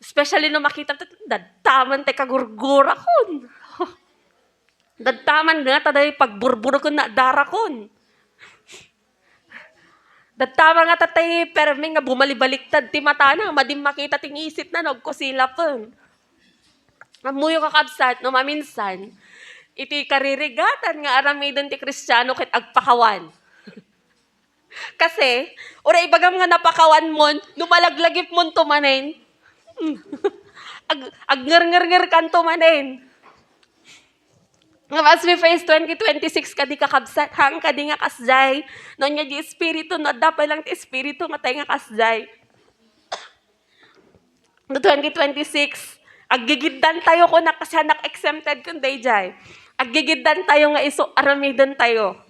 Speaker 5: Especially no makita, dadtaman te kagurgura kon. Dadtaman nga, taday pagburburo ko na dara kon. Dadtaman nga tatay perme nga bumalibaliktad ti mata na, madim makita ting isip na nagkusila pon. Amuyo kakabsat no maminsan, iti karirigatan nga aramidon ti Kristiyano ket agpakawan. Kasi, ora ibagam nga napakawan mon, numalaglagip mon tumanen. Agnger-nger kan tumanen. As we face 2026 kadi kakabsat, hang kadi nga kasjay, no nga di espiritu, no dapay lang ti espiritu, matay nga kasjay. No 2026, aggigiddan tayo ko na kasi exempted kun dayjay. Aggigiddan tayo nga iso aramidon tayo.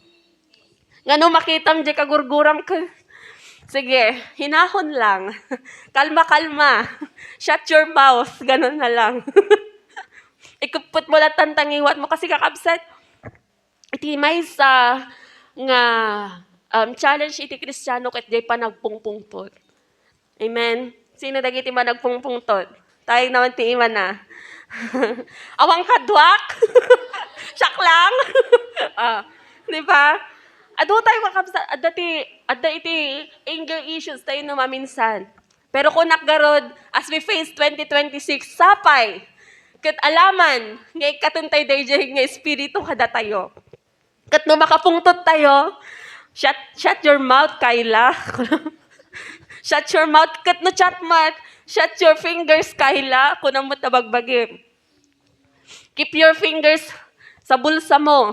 Speaker 5: Nga no makitam di kagurguram ka. Sige, hinahon lang. Kalma-kalma. Shut your mouth. Ganun na lang. Ikupot mo lang tantangiwat mo kasi kakabsat. Iti may sa nga challenge iti Kristiyano ket di pa nagpungpungtot. Amen? Sino dagiti ba nagpungpungtot? Tayo naman ti ima na. Awang kadwak? Siyak lang? Di ba? Ado tayo kakabsat, adda iti anger issues tayo no maminsan. Pero kung nakgarod, as we face 2026, sapay, kat alaman, nga ikatuntay dayo nga espiritu kada tayo. Kat no makapungtot tayo, shut your mouth, Kayla. Shut your mouth, kat no chat mat, shut your fingers, Kayla, kung ang matabagbagim. Keep your fingers sa bulsa mo.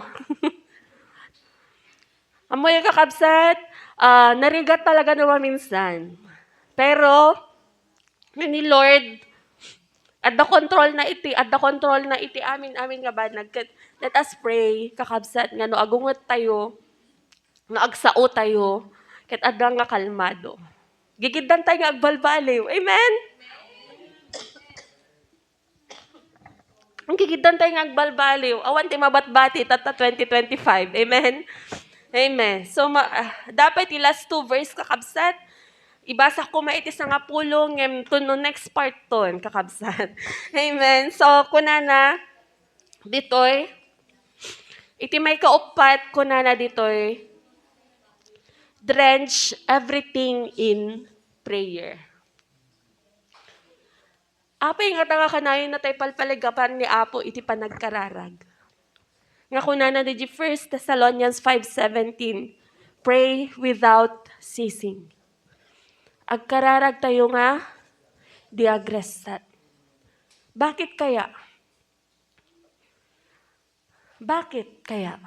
Speaker 5: Amoy kakabsat, narigat talaga naman minsan. Pero, ni Lord, at the control na iti amin nga banag. Let us pray, kakabsat, nga no agungot tayo, no agsao tayo, ket adda nga kalmado. Gigiddan tayo nga agbalbaliw. Amen? Gigidan tayo nga agbalbaliw. Awan ti mabatbati tata 2025. Amen? Amen. So, dapat last 2 verse kakabsat. Ibasa ko maitis nga pulong no next part ton kakabsat. Amen. So, kunana, ditoy, iti may kaupat kunana ditoy, drench everything in prayer. Apay nga tanga kanayon na tayo palpalagapan ni Apo iti panagkararag. Nga kunana di 1 Thessalonians 5:17, pray without ceasing. Agkararag tayo nga, di agresat. Bakit kaya? Bakit kaya?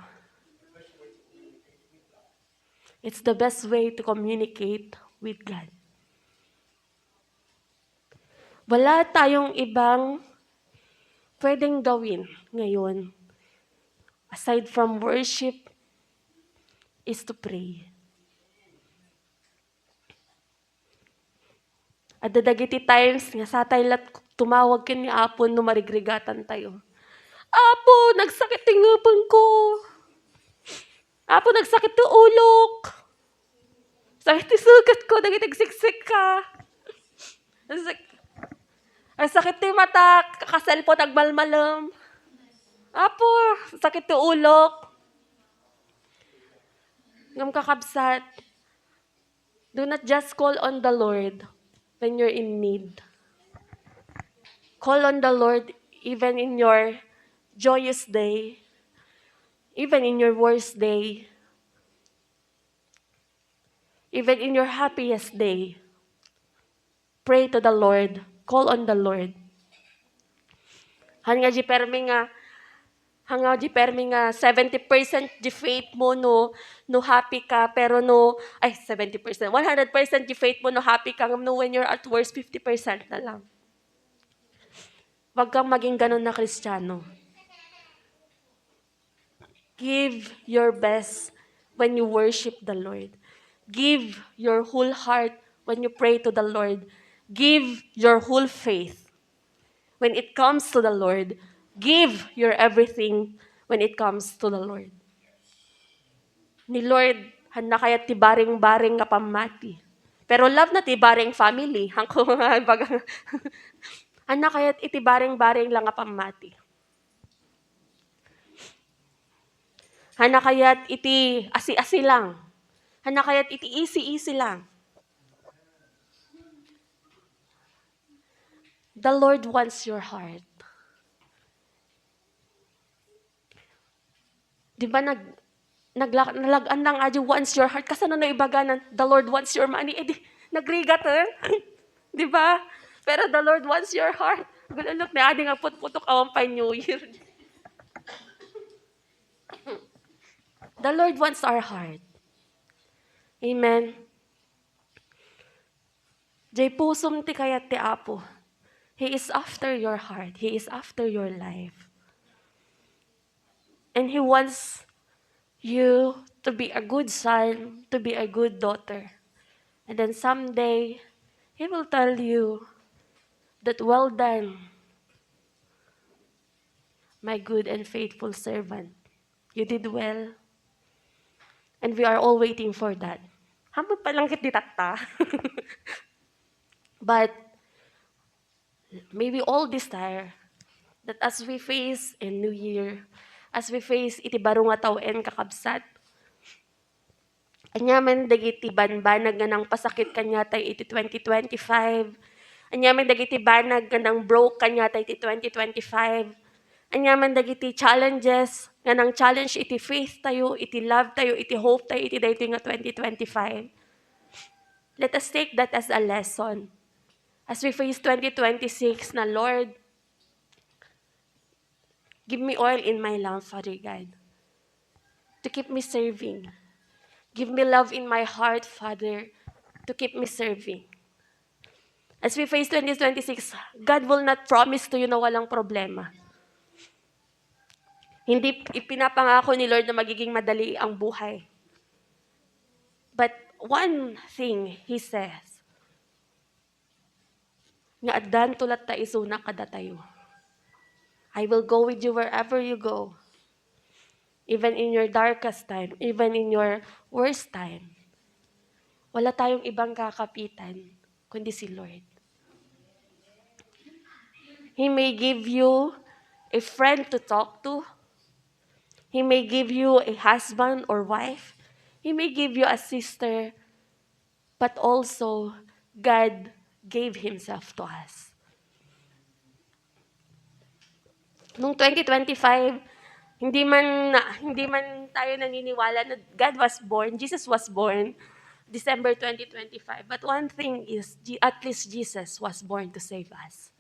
Speaker 5: It's the best way to communicate with God. Wala tayong ibang pwedeng gawin ngayon aside from worship is to pray. At dadagiti times nga sa tayo tumawag kin ni Apo no marigrigatan tayo. Apo, nagsakit yung ngapon ko. Apo, nagsakit yung ulok. Sakit yung sugat ko, nagitagsiksik ka. Ang sakit yung mata, kakaselfon, nagmalmalam. Apo, sakit yung ulok. Ngam kakabsat. Do not just call on the Lord when you're in need. Call on the Lord even in your joyous day, even in your worst day, even in your happiest day. Pray to the Lord. Call on the Lord. Hanga di permi nga 70% di faith mo no happy ka, pero 70%, 100% di faith mo no happy ka, no when you're at worst 50% na lang. Wag kang maging ganun na Kristiyano. Give your best when you worship the Lord. Give your whole heart when you pray to the Lord. Give your whole faith when it comes to the Lord. Give your everything when it comes to the Lord. Ni Lord, handa kaya ti baring-baring nga pamati. Pero love na ti baring family. Handa kaya iti baring-baring lang nga pamati. Handa kaya iti asi-asi lang. Handa kaya iti easy-easy lang. The Lord wants your heart. Di ba nalagaan lang adyo wants your heart? Kasi na ibaganan, the Lord wants your money. Eh di, nagrigat Di ba? Pero the Lord wants your heart. Gulunok na adi nga put-putok awang pa New Year. The Lord wants our heart. Amen. Jay pusum ti kayat ti Apo. He is after your heart. He is after your life. And He wants you to be a good son, to be a good daughter. And then someday, He will tell you that, well done, my good and faithful servant. You did well. And we are all waiting for that. Hambot pa lang kit di tatta. But may we all desire that as we face a new year, as we face iti baro nga tawen kakabsat, anyaman dagiti banbanag nga nang pasakit kanya tay iti 2025, anyaman dagiti banag nga nang broke kanya tay iti 2025, anyaman dagiti challenges nga nang challenge iti faith tayo, iti love tayo, iti hope tayo, iti dayto nga 2025. Let us take that as a lesson. As we face 2026 na, Lord, give me oil in my lamp, Father God, to keep me serving. Give me love in my heart, Father, to keep me serving. As we face 2026, God will not promise to you na walang problema. Hindi ipinapangako ni Lord na magiging madali ang buhay. But one thing He says, nga addan tulat ta isuna kada tayo. I will go with you wherever you go. Even in your darkest time, even in your worst time. Wala tayong ibang kakapitan, kundi si Lord. He may give you a friend to talk to. He may give you a husband or wife. He may give you a sister. But also, God gave Himself to us. Noong 2025, hindi man tayo naniniwala na God was born, Jesus was born, December 2025. But one thing is, at least Jesus was born to save us.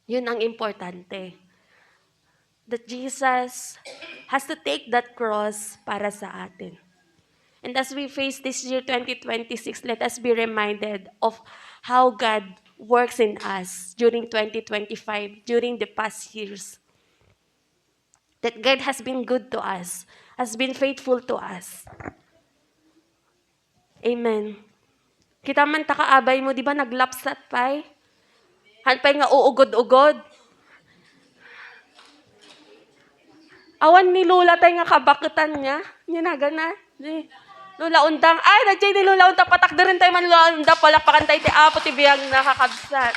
Speaker 5: Yun ang importante. That Jesus has to take that cross para sa atin. And as we face this year 2026, let us be reminded of how God works in us during 2025, during the past years. That God has been good to us, has been faithful to us. Amen. Kita man takaabay mo, di ba naglapsat pay? Hanpay nga uugod-ugod. Awan ni Lula tayo nga kabakutan niya. Ginagana. Lula undang. Ay, nandiyan ni Lula undang. Patakda rin tayo man Lula undang. Palakpakan tayo ti apo ti biyang nakakabsat.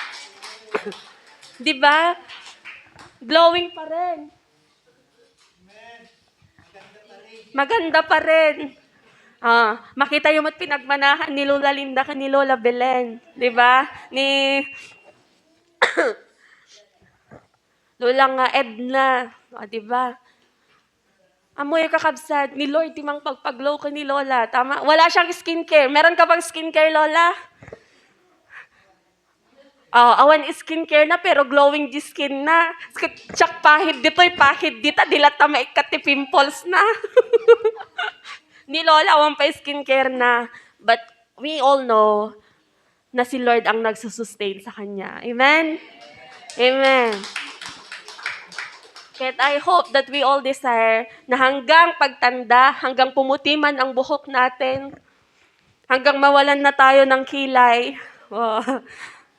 Speaker 5: Diba? Glowing pa rin. Maganda pa rin. Makita yung mat pinagmanahan ni Lola Linda ka ni Lola Belen. Diba? Ni Lola nga Edna. Diba? Amoy kakabsat ni Lord, timang pagpaglow ko ni Lola. Tama? Wala siyang skincare. Meron ka bang skincare, Lola? Awan skincare na, pero glowing di skin na. Tsak pahid dito'y pahid dita. Dilat na maikat ti pimples na. Ni Lola, awan pa skincare na. But we all know na si Lord ang nagsusustain sa kanya. Amen? Amen. Kaya I hope that we all desire na hanggang pagtanda, hanggang pumutiman ang buhok natin, hanggang mawalan na tayo ng kilay,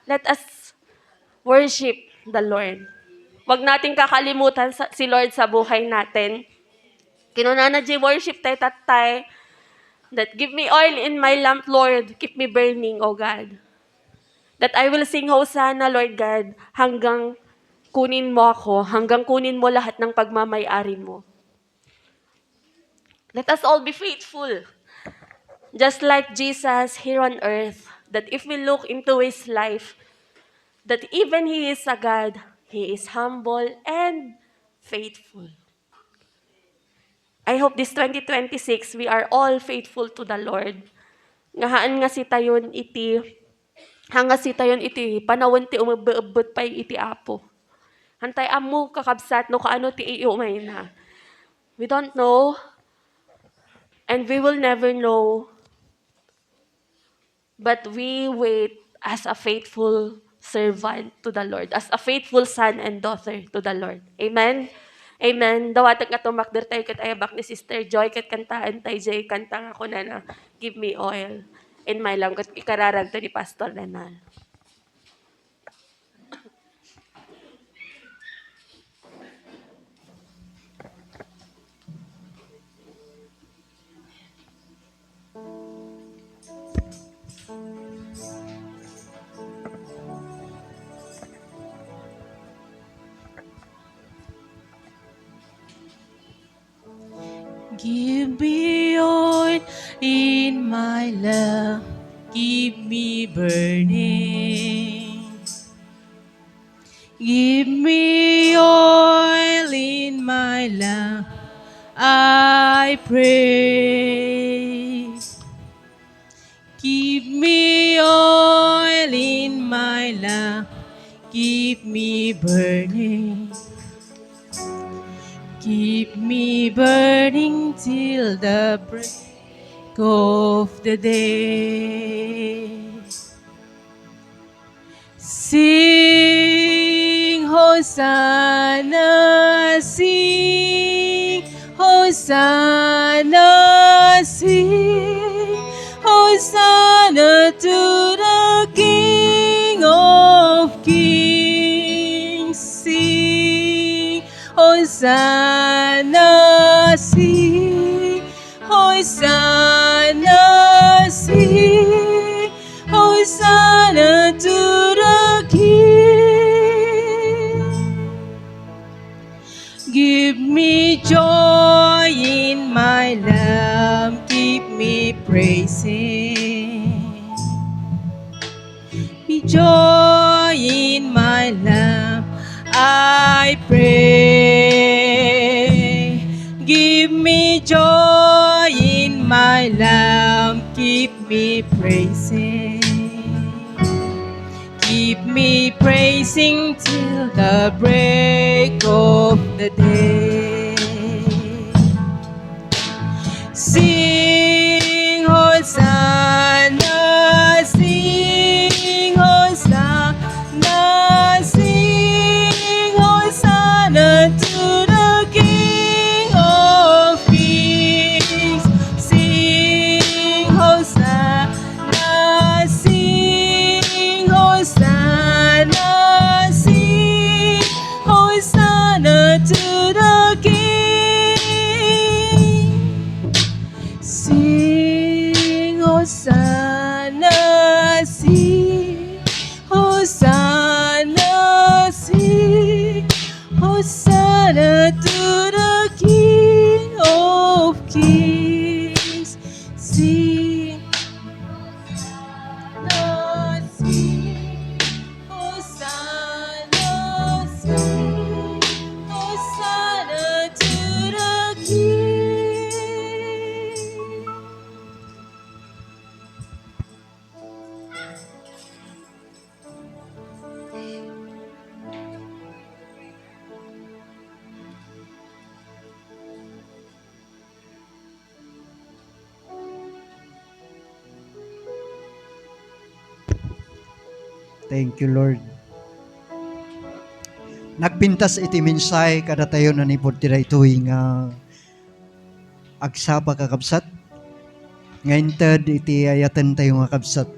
Speaker 5: let us worship the Lord. Huwag nating kakalimutan si Lord sa buhay natin. Kinunana worship tayo tatay, that give me oil in my lamp, Lord, keep me burning, O God. That I will sing Hosanna, Lord God, hanggang kunin mo ako, hanggang kunin mo lahat ng pagmamay-ari mo. Let us all be faithful. Just like Jesus here on earth, that if we look into His life, that even He is a God, He is humble and faithful. I hope this 2026, we are all faithful to the Lord. Ngahaan nga si tayon iti, hanga si tayon iti, panawon ti umabot pa iti apo. Hantay amu kakabsat no kaano ti iumay na. We don't know, and we will never know, but we wait as a faithful servant to the Lord, as a faithful son and daughter to the Lord. Amen? Amen. Dawatag nga tumakder tayo kat ayabak ni Sister Joy, kat kantaan tayo Jay, kanta ako na give me oil in my lamp, kat ikararag to ni Pastor Renal.
Speaker 3: Give me oil in my lamp, keep me burning. Give me oil in my lamp, I pray. Keep me oil in my lamp, keep me burning. Keep me burning till the break of the day. Sing Hosanna, sing Hosanna, sing Hosanna to the King of Kings.
Speaker 6: praising. Be joy in my lamp, I pray. Give me joy in my lamp, keep me praising. Keep me praising till the break of the day. Sing Hosanna, sing Hosanna, sing Hosanna to the King of Kings. Sing Hosanna, sing Hosanna, sing Hosanna to the King. Sing Hosanna, sing Hosanna, sing Hosanna to the King of Kings. Sing Hosanna, sing Hosanna, sing Hosanna to the King.
Speaker 7: Thank you, Lord. Nagpintas iti minsay kada tayo na ni Portira ituing agsaba kakabsat. Ngayon tad iti ayatan tayo nga kabsat.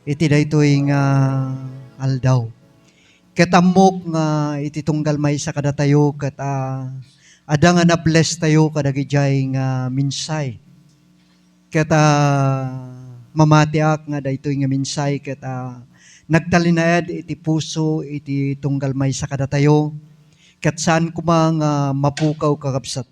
Speaker 7: Iti da ituing aldaw. Katamok nga iti tunggal may sa kada tayo kat ada nga na-bless tayo kada gijay nga minsay. Kata mamatiak nga da ituing nga minsay kata nagtalinayad iti puso iti tunggal may sa kada tayo kat saan kumang mapukaw kakabsat.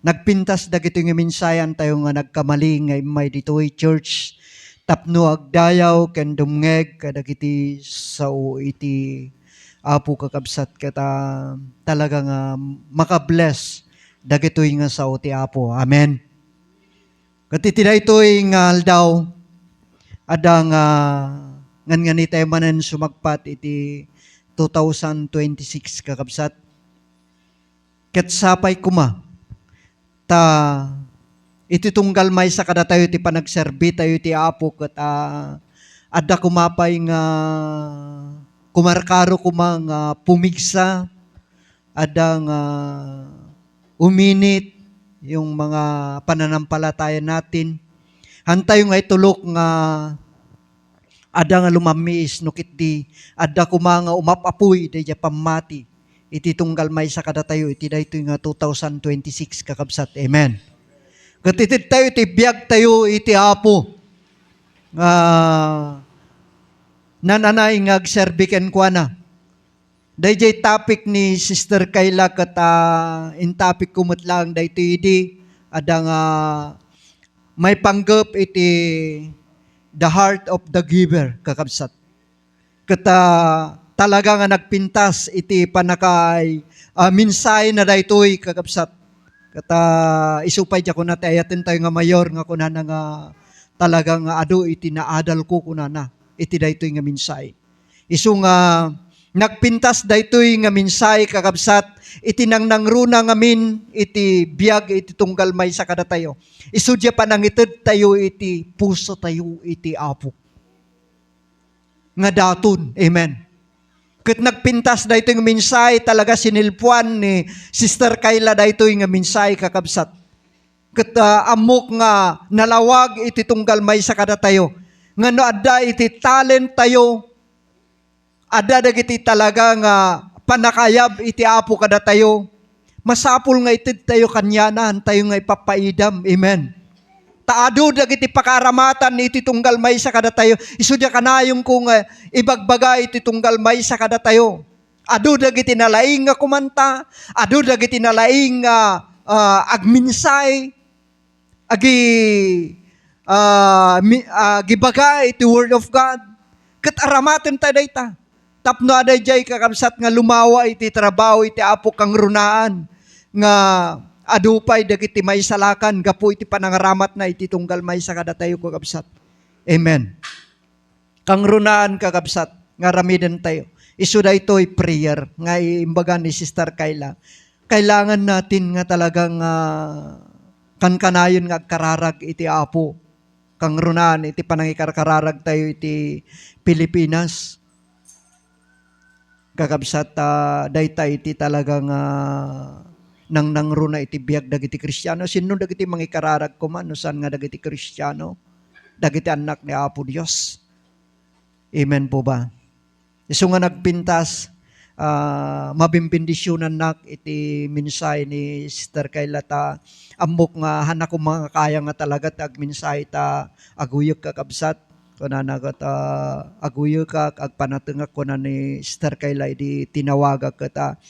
Speaker 7: Nagpintas dagito nga minsayan tayo nga nagkamali nga imay ditoy church tapno agdayaw ken dumngeg kadagiti sao iti apo kakabsat kata talaga nga makabless dagitoy nga sao ti apo. Amen. Kat iti daytoy nga aldaw adang ngan tayo manan sumagpat iti 2026 kakabsat. Ket sapay kuma ta iti tunggal may sa kada tayo ti panagserbi tayo ti apo ket adda kumapay nga kumarkaro kuma nga pumigsa adda nga uminit yung mga pananampalataya natin. Hantayo nga itulok nga ada nga lumamis no kitdi ada kumanga umapapuy dayja pamati iti tunggal may sa kada tayo iti daytoy nga 2026 kakabsat. Amen. Gatitid tayo iti biag tayo iti apo nga nananay nga agserbiken kuana. Dayjay topic ni Sister Kayla kat in topic kumot lang daytoy idi ada nga may panggap iti the heart of the giver, kakabsat. Kata talaga nga nagpintas iti panakay minsay na daytoy kakabsat. Kata isupay dya ko na ayatin tayo nga mayor nga kunana nga talagang adu iti naadal ko kunana iti daytoy nga minsay. Isu nga nagpintas daytoy nga minsay kakabsat iti nang nangruna ngamin iti biag iti tunggal may sa kada tayo. Isudya pa nangited tayo iti puso tayo iti apo. Nga daton. Amen. Ket nagpintas daytoy nga minsay talaga sinilpuan ni Sister Kayla daytoy nga minsay kakabsat. Ket amok nga nalawag iti tunggal may sa kada tayo. Nga no adda iti talent tayo ada dagiti talaga nga panakayab iti apo kada tayo. Masapul nga itid tayo kanyanan tayo nga ipapaidam. Amen. Taado dagiti pakaramatan iti tunggal may sa kada tayo. Isudya kanayong kung ibagbaga iti tunggal may sa kada tayo. Adu dagiti nalaing nga kumanta, adu dagiti nalaing nga agminsay, agi gibaga iti word of God. Ket aramaten ta dayta. Tapno aday jay kakabsat nga lumawa iti trabaho iti Apo kang runaan nga adupay dagiti maisalakan gapu iti panangaramat na iti tunggal maysa kadatayo kakabsat. Amen. Kang runaan kakabsat nga ramiden tayo. Isu daytoy prayer nga imbaga ni Sister Kayla. Kailangan natin nga talagang kankanayon nga kararag iti Apo. Kang runaan iti panangikarkararag tayo iti Pilipinas. Kakabsat dayta iti talagang nang nangruna iti biag dagiti Kristiyano. Sino dagiti mangikararag ko man no saan nga dagiti Kristiyano? Dagiti anak ni Apo Dios. Amen po ba? Isu nga nagpintas mabimbindisyonan nak iti minsay ni Sister Kayla ta amok nga hanak ko mga kaya nga talaga ag minsay ta aguyok kakabsat kunana kat aguyok ka ag panatengak kunan ni Sister Kayla iti tinawaga kata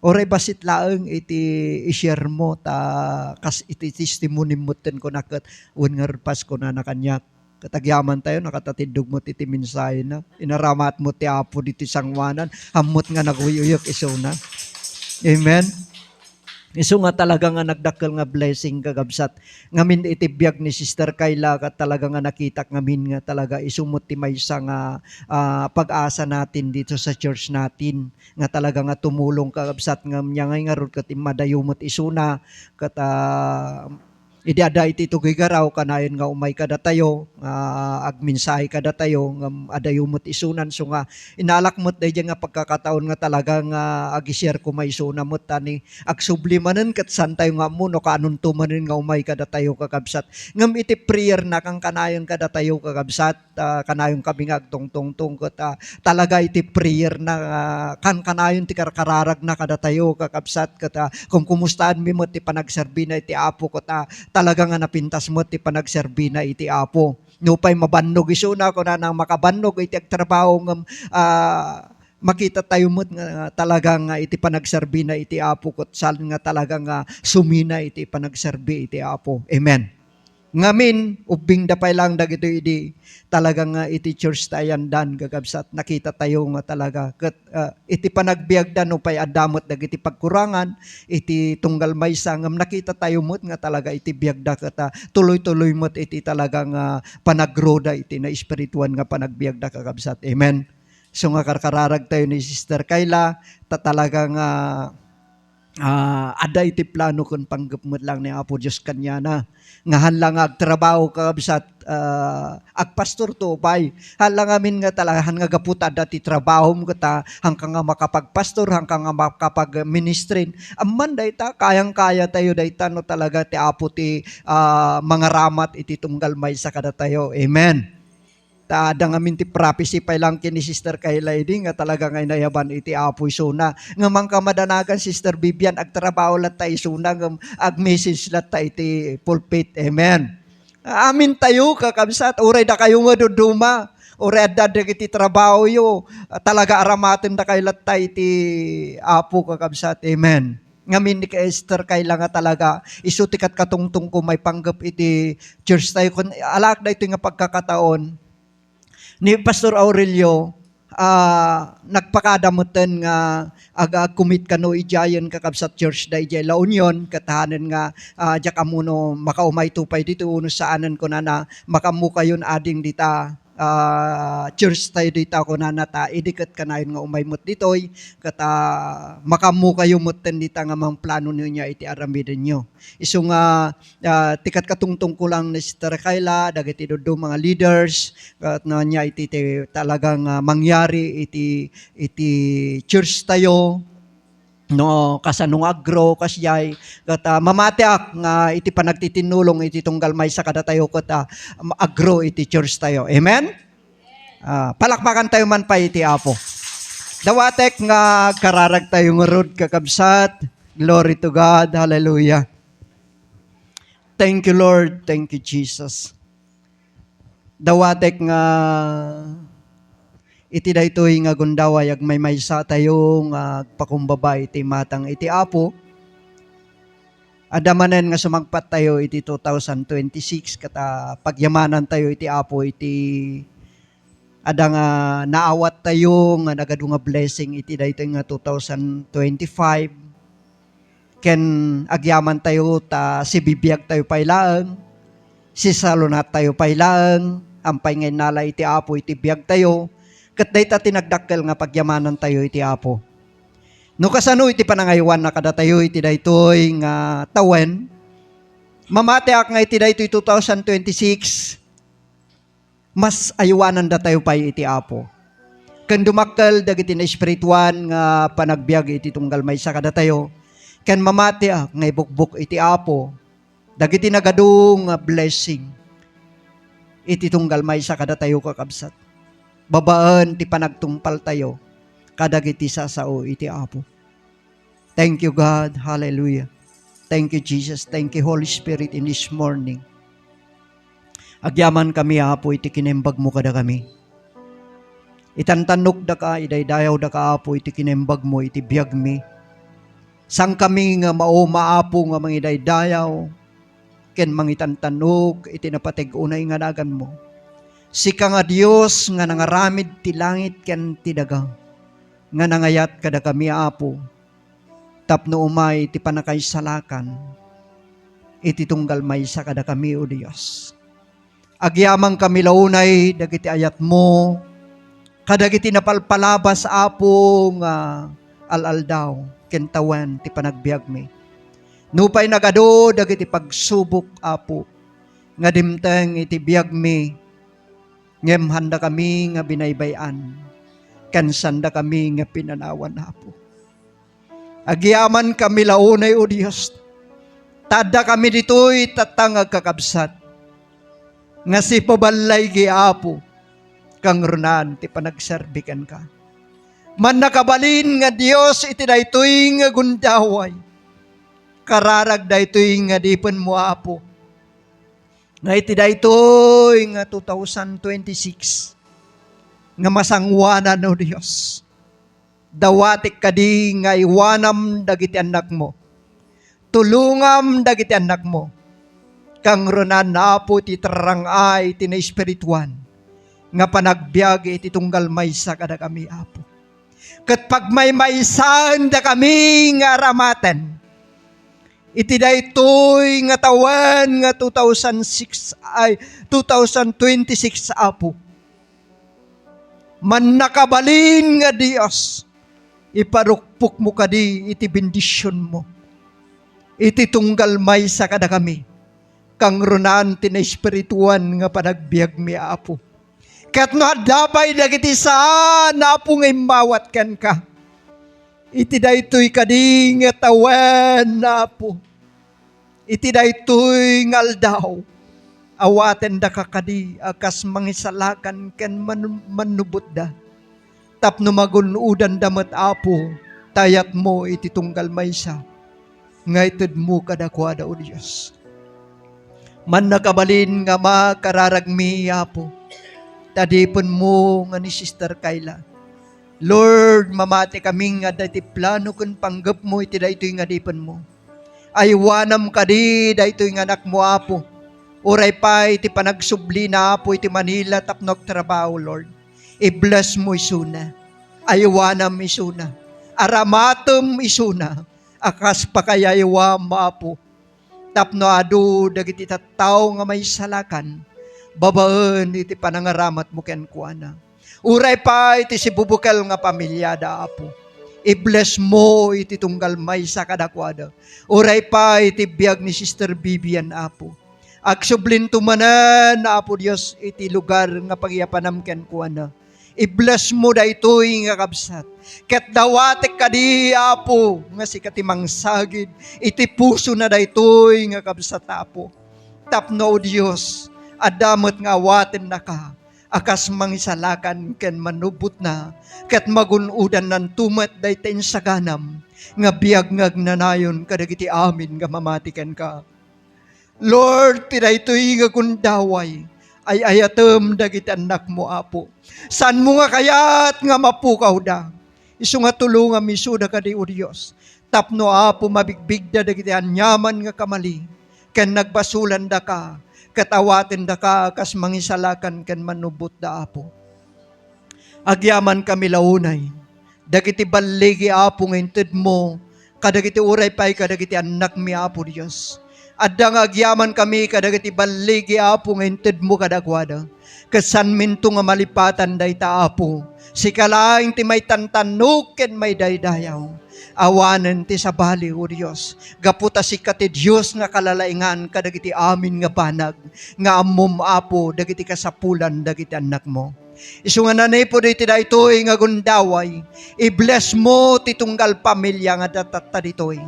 Speaker 7: oray basit laeng iti i-share mo ta kas iti testimony mo ten kunaket wen nga pas kunana kanyak katagyaman tayo, nakatatindog mo iti minsay na. Inaramat mo ti Apo diti sangwanan. Hamot nga naguyuyok iso na. Amen? Iso nga talaga nga nagdakkel nga blessing kagabsat. Ngamin iti biyag ni Sister Kayla kat talaga nga nakita ngamin nga talaga isumot ti maysa nga pag-asa natin dito sa church natin. Nga talaga nga tumulong kagabsat nga ngay nga rod kat imadayumot iso na kat idiada iti tugigaraw kanayon nga umay kada tayo agminsahe kada tayo nga adayumot isunan so nga inalakmot day nga pagkakataon nga talaga nga agi-share ko may isuna mo tani agsublimanen ket san tayo nga muno kanon tumanen nga umay kada tayo kakabsat ngem iti prayer na kang kanayon kada tayo kakabsat kanayon kami nga agtongtongtong ket talaga iti prayer na kan kanayon ti karkararag na kada tayo kakabsat ket kung kumustaan mi mo ti panagserbi na iti Apo ket talaga nga napintas mo ti panagserbi na iti Apo. Nupay mabannog isuna ko na nang makabannog iti agtrabaho ng makita tayo mo nga talagang iti panagserbi na iti Apo ket sal nga talagang sumina iti panagserbi iti Apo. Amen. Ngamin, ubing dapay lang dagito iti talagang iti church tayan dan gagabsat nakita tayo nga talaga ket iti panagbiag dan upay adamot dagiti pagkurangan iti tunggal maysa ngem nakita tayo met nga talaga iti biagda ket tuloy-tuloy met iti talagang panagroda iti na espirituan nga panagbiagda kagabsat. Amen. So nga karkararag tayo ni Sister Kayla ta talagang ada iti plano kun panggepmet lang ni Apo Dios kanya na nga hanlang agtrabaho kakabsat agpastor to pay hanlang amin nga talahan nga gaputa dati trabaho mo kata hangkang nga makapagpastor hangkang nga makapag-ministrin amman dayta kayang-kaya tayo dayta no talaga ti Apo ti mga ramat iti tunggal maysa kada tayo. Amen. Taada nga minti prophecy pa lang kini Sister Kayla nga talaga nga inayaban iti Apo isuna. Nga mangkamadanagan Sister Vivian agtrabaho lat ta isuna nga ag-message lat ta iti pulpit. Amen. Amin tayo kakabsat. Uray da kayo nga duduma. Uray adda iti trabaho yo. Talaga aramaten da kayo lat ta iti Apo kakabsat. Amen. Ngamin ni Esther Kayla nga talaga isutikat katungtong ko may panggap iti church tayo. Kung alak da ito nga pagkakataon ni Pastor Aurelio nagpakadamutan nga aga-commit kano ijayan kakabsat church da ijay La Union katahanan nga jak amuno makaumay tupay dito uno saanan ko na makamukayon ading dita church tayo dita ko na nata idikat kanayon nga umaymot ditoy kata makamukayo motten dita nga mang plano niya iti aramiden nyo. Isu nga tikat katungtong ko lang ni Sister Kayla dagiti do mga leaders kat na niya iti talagang mangyari iti church tayo no kasanung agro kasyay kat mamatiak nga iti panagtitinulong iti tunggal maysa kada tayo kat agro iti church tayo. Amen. Palakpakan tayo man pa iti Apo. Dawatek nga kararag tayo nga rod kakabsat. Glory to God. Hallelujah. Thank you Lord. Thank you Jesus. Dawatek nga iti daytoy nga gundaway ag maysa tayo nga pakumbaba iti matang iti Apo. Adamanen nga sumagpat tayo iti 2026 kata pagyamanan tayo iti Apo iti ada nga naawat tayo nga nagadu nga blessing iti daytoy nga 2025 ken agyaman tayo ta si bibiyag tayo pailaeng si salunat tayo pailaeng ampay ngay nala iti Apo iti biyag tayo ket dayta tinagdakkel nga pagyamanan tayo iti Apo. No kasano iti panangaywan na kada tayo iti daytoy nga tawen, mamatiak nga iti daytoy 2026, mas aywanan da tayo pa iti Apo. Ken dumakkel dagiti na espirituan nga panagbiag iti tunggal maysa kada tayo, ken mamatiak nga ibukbuk iti Apo, dagiti nagadung nga blessing iti tunggal maysa kada tayo kakabsat. Babaan ti panagtungpal tayo, kadagiti sasao iti Apo. Thank you, God. Hallelujah. Thank you, Jesus. Thank you, Holy Spirit, in this morning. Agyaman kami, Apo, iti kinembag mo kada kami. Itantanok da ka, idaydayaw da ka, Apo, iti kinembag mo, iti biyag mi. Sang kami nga maapo nga mga idaydayaw, ken mangitantanok, iti napatig-unay nga dagan mo. Sika nga Diyos nga nangaramid ti langit ken ti daga. Nga nangayat kada kami, Apo, tapno umay ti panakaysalakan, iti tunggal maysa kada kami, O Diyos. Agyamang kami launay, dagiti ayat mo, kadagiti napalpalabas, Apo, nga alaldaw, kentawan, ti panagbiag mi. Nupay nagado, dagiti pagsubok, Apo, nga dimteng iti biag mi, ngem handa kami nga binaybayan, kansanda kami nga pinanawan, Apo. Agyaman kami launay, O Diyos. Tada kami dito'y tatangag kakabsat. Nga si pabalay gi Apo, kang runan ti panagserbikan ka. Man nakabalin nga Diyos iti daytoy nga gundaway. Kararag daytoy nga dipen mo, Apo. Nga iti daytoy nga 2026 nga masangwanan, O Diyos. Dawatik kadi nga iwanam dagiti anak mo. Tulungam dagiti anak mo. Kang runan na, Apo, ti tarangay, ti na espirituan, nga panagbiag iti tunggal maysa kada kami, Apo. Kat pag may maysan da kami nga aramaten, iti daytoy nga tawan nga 2026, Apo. Man nakabalin nga Dios, iparukpok mo kadi iti bendisyon mo. Iti tunggal maysa kada kami. Kang runan ti na espirituan nga panagbiag mi, Apo. Kat no adapay dagiti saan, Apo, nga imbawat ken ka. Iti daytoy kadi nga tawen, Apo. Iti daytoy nga aldaw. Awaten da ka kadi akas mangisalakan ken manubot da. Tapno magunudan damat, Apo, tayat mo iti tunggal maysa. Ngaited mo kadakwada, O Diyos. Man nakabalin nga makararagmi, Apo. Tadipon mo nga ni Sister Kayla. Lord, mamati kami nga dati plano kun panggap mo iti daytoy nga dipon mo. Aywanam kadi daytoy nga anak mo, Apo. Uray pa iti panagsubli na, Apo, iti Manila tapno trabaho, Lord. I-bless mo isuna. Aywanam isuna. Aramatom isuna. Akas pakayaywa, Apo. Tapno adu dagiti tattao nga may salakan. Babaan iti panangaramat mo ken kuana. Uray pa iti si bubukal nga pamilyada, Apo. I-bless mo iti tunggal maysa kadakwada. Uray pa iti biag ni Sister Vivian, Apo. Agsublin tumanan, Apo Dios, iti lugar nga pagyapanam ken kuana. I-bless mo daytoy nga kabsat. Ket dawatek kadi, Apo, nga si katimang sagid, iti puso na daytoy nga kabsat, Apo. Tapno, Dios, adamot nga awaten na ka, akas mangisalakan ken manubot na, ket magunudan nan tumat dayten saganam, nga biag ngagnanayon kadagiti amin nga mamatiken ka. Lord, tidaytoy nga gundaway, ay ayatem dagiti anak mo, Apo. San mo nga kayat nga mapukaw da? Isu nga tulungan misuda kadi, O Dios. Tapno Apo mabigbigda dagiti anyaman nga kamali. Ken nagbasulan da ka, katawaten da ka, kas mangisalakan ken manubot da Apo. Agyaman kami launay. Dagiti balligi Apo nga inted mo, kadagiti uray pay kadagiti anak mi Apo Dios. Adda nga agyaman kami kadagiti balligi Apo nga inted mo kadagwada. Kasan minto nga malipatan dayta Apo. Sikalaing ti may tantanuk ken may daydayaw. Awanen ti sabali o Dios. Gaputa si kati Dios nga kalalaingan kadagiti amin nga banag. Nga ammom Apo dagiti kasapulan dagiti anak mo. Isu nga nanay po dito daytoy nga gundaway. I-bless mo ti tunggal pamilya nga datatta ditoy.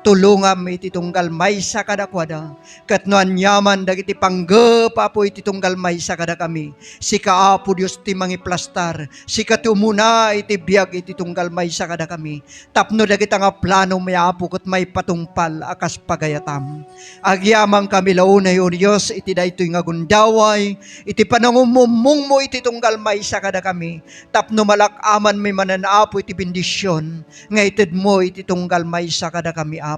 Speaker 7: Tulungam iti tunggal maysa kadakwada. Kat no anyaman dagiti panggep Apo iti tunggal maysa kada kami. Sika Apo Dios ti mangiplastar. Sika ti umuna iti biag iti tunggal maysa kada kami. Tapno dagita nga plano may Apo ket may patungpal akas pagayatam. Agyamang kami launay o Dios iti daytoy nga gundaway. Iti panangumumong mo iti tunggal maysa kada kami. Tapno malakaman may mananapo iti bendisyon. Nga ited mo iti tunggal maysa kada kami Apo.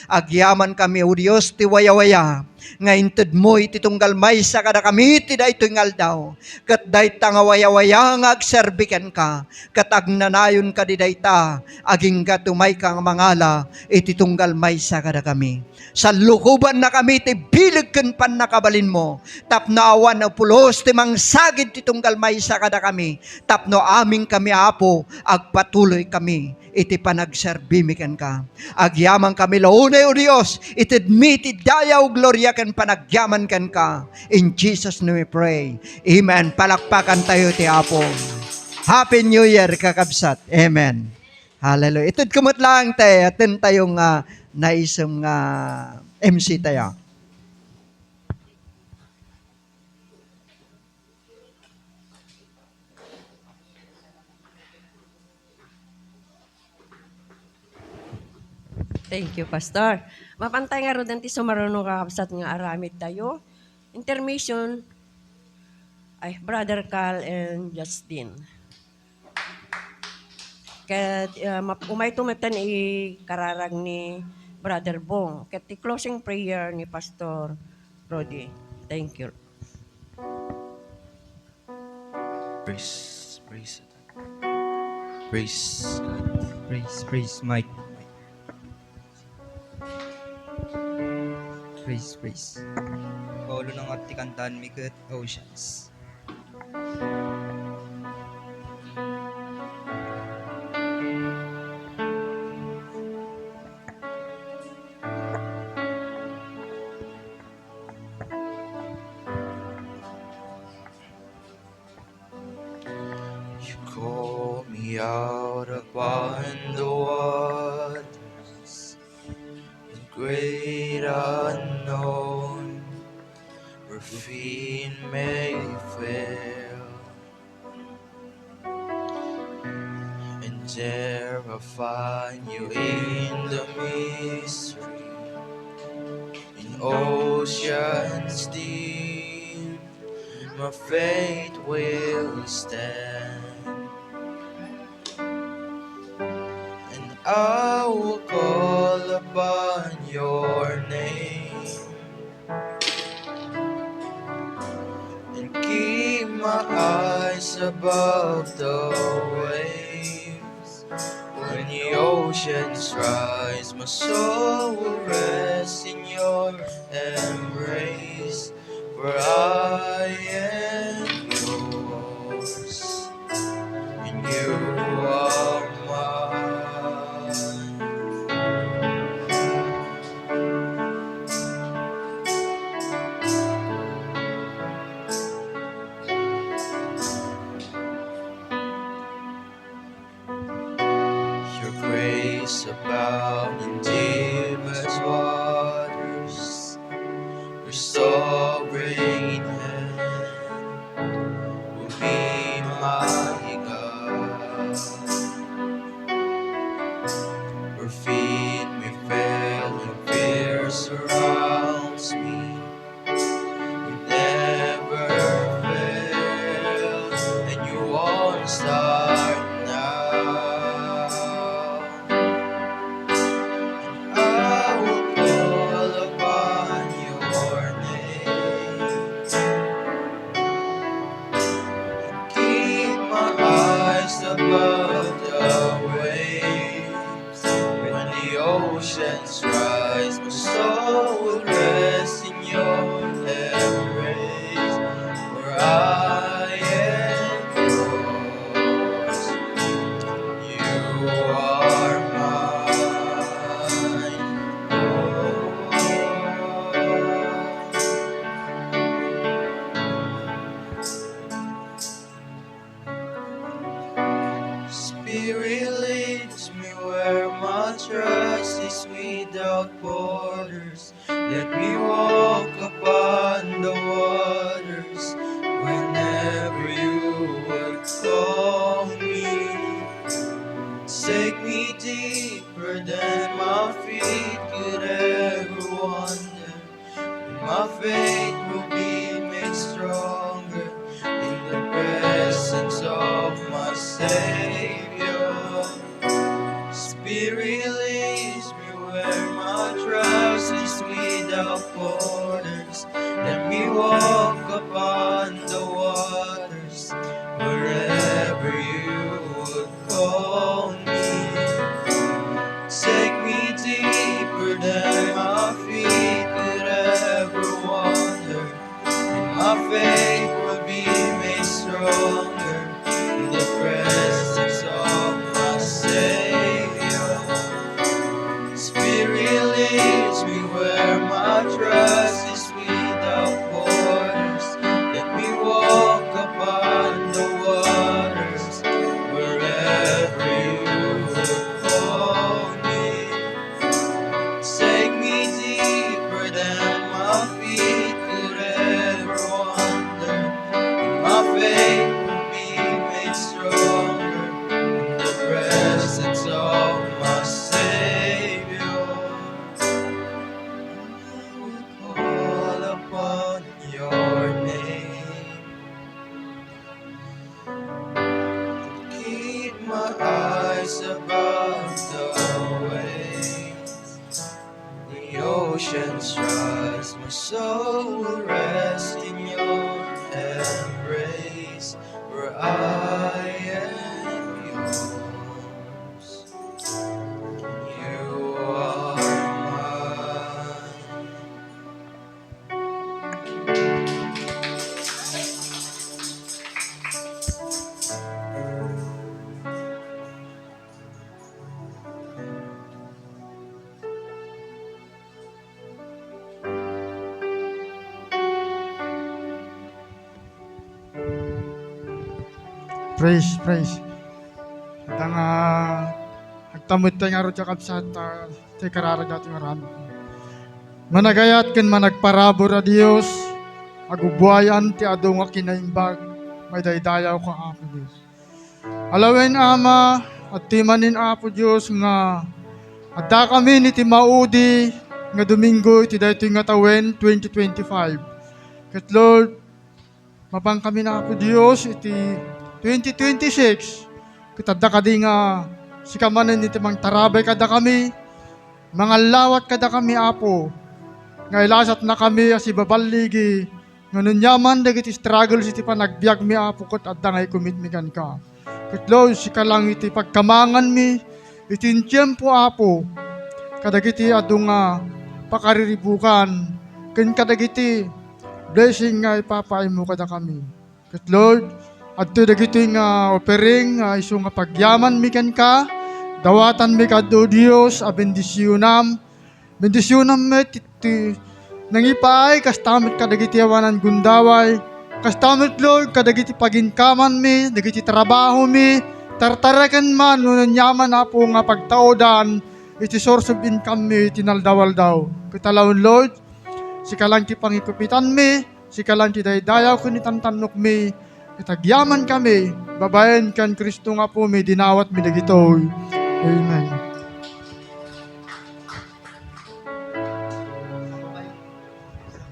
Speaker 7: Agyaman kami o Dios ti waya-waya. Nga inted mo iti tunggal maysa kada kami iti daytoy ngaldaw. Kat dayta nga waya-waya nga agserbiken ka. Kat agnanayon ka di dayta. Aging gatumay ka nga mangala iti tunggal maysa kada kami. Sa lukuban na kami ti bilig ken pan nakabalin mo. Tapno awan na pulos ti mangsagid ti tunggal maysa kada kami. Tapno aming kami Apo agpatuloy kami iti panagserbimiken ka. Agyaman kami launay o Dios, itidmi ti dayaw gloria ken panagyaman ken ka. In Jesus name we pray. Amen. Palakpakan tayo ti Apo. Happy New Year kakabsat. Amen. Hallelujah. Itid kumot lang tayo, atin tayong naisong MC tayo.
Speaker 1: Thank you, Pastor. Mapantay nga ro ti sumarunong kakabsat nga aramid tayo. Intermission, ay Brother Carl and Justin. Kat umay tumatan kararag ni Brother Bong. Kat closing prayer ni Pastor Rodi. Thank you.
Speaker 8: Praise God.
Speaker 6: Praise Mike. Praise. Paulo ng at tikantan mikot oceans.
Speaker 8: You call me out upon the waters, the great unknown, where feet may fail, and there I find you in the mystery, in oceans deep, my faith will stand. I will call upon your name and keep my eyes above the waves. When the oceans rise, my soul will rest in your embrace, for I am yours and you are mine. Your grace abound in deepest waters, your sovereign hand will be my God. Where feet may fail and fear surrounds me, you never fail, and you won't start now. are mine. Spirit leads me where my trust is without borders. Let me walk upon the waters whenever you would call me. Take me deeper than my feet could ever wander. My faith will be made stronger in the presence of my Savior. Spirit leads me where my trust is without borders. Let me walk upon the waters wherever you would call me. Take me deeper than my feet could ever wander, and my faith will be made stronger in the presence of my Savior. Spirit leads me where my trust is without borders. Let me walk upon the waters wherever you would call me. Take me deeper than my feet could ever wander, and my faith will be made stronger in the presence of my Savior. I will call upon your name. Keep my eyes above the waves. The oceans rise, my soul will rest in your embrace, where I am yours. You are mine.
Speaker 9: Praise, praise. At ang agtamot tayo nga ro jakab sa tayo karara dati nga rami. Managayat ken managparabor a Dios, agubuayan ti adu nga kinaimbag, may daydayaw ko Apo Dios. Alawen Ama, at timanin Apo Dios nga adda kami ni ti maudi nga Domingo iti daytoy nga tawen 2025. Ket Lord, mabang kami na Apo Dios iti 2026, kitadda kadi nga si kamanan iti mang tarabay kada kami, mga lawat kada kami Apo, nga ilasat na kami as ibabaligi, nga nunyaman dagiti struggles iti panagbiag mi Apo kot adda nga ikumitmigan ka. Kitlo, si kalang iti pagkamangan mi, iti tiyempo Apo, kadagiti adu nga pakariribukan, ken kadagiti blessing nga ipapaay mo kada kami. Ket Lord, adto dagiti nga offering isu nga pagyaman mi ken ka, dawatan mi kadto Dios a bendisyonam. Bendisyonam met iti nangipaay kastamit kadagiti awanan gundaway. Kastamit Lord kadagiti paginkaman mi, dagiti trabaho mi, tartaraken man no nanyaman Apo nga pagtaodan iti source of income mi tinaldawaldaw. Kitalawon Lord, sikalang ti pangikupitan mi, sikalang ti daydayaw ken itantanok mi, itagyaman kami, babayan kan Kristo nga po may dinawat mi dagitoy. Amen.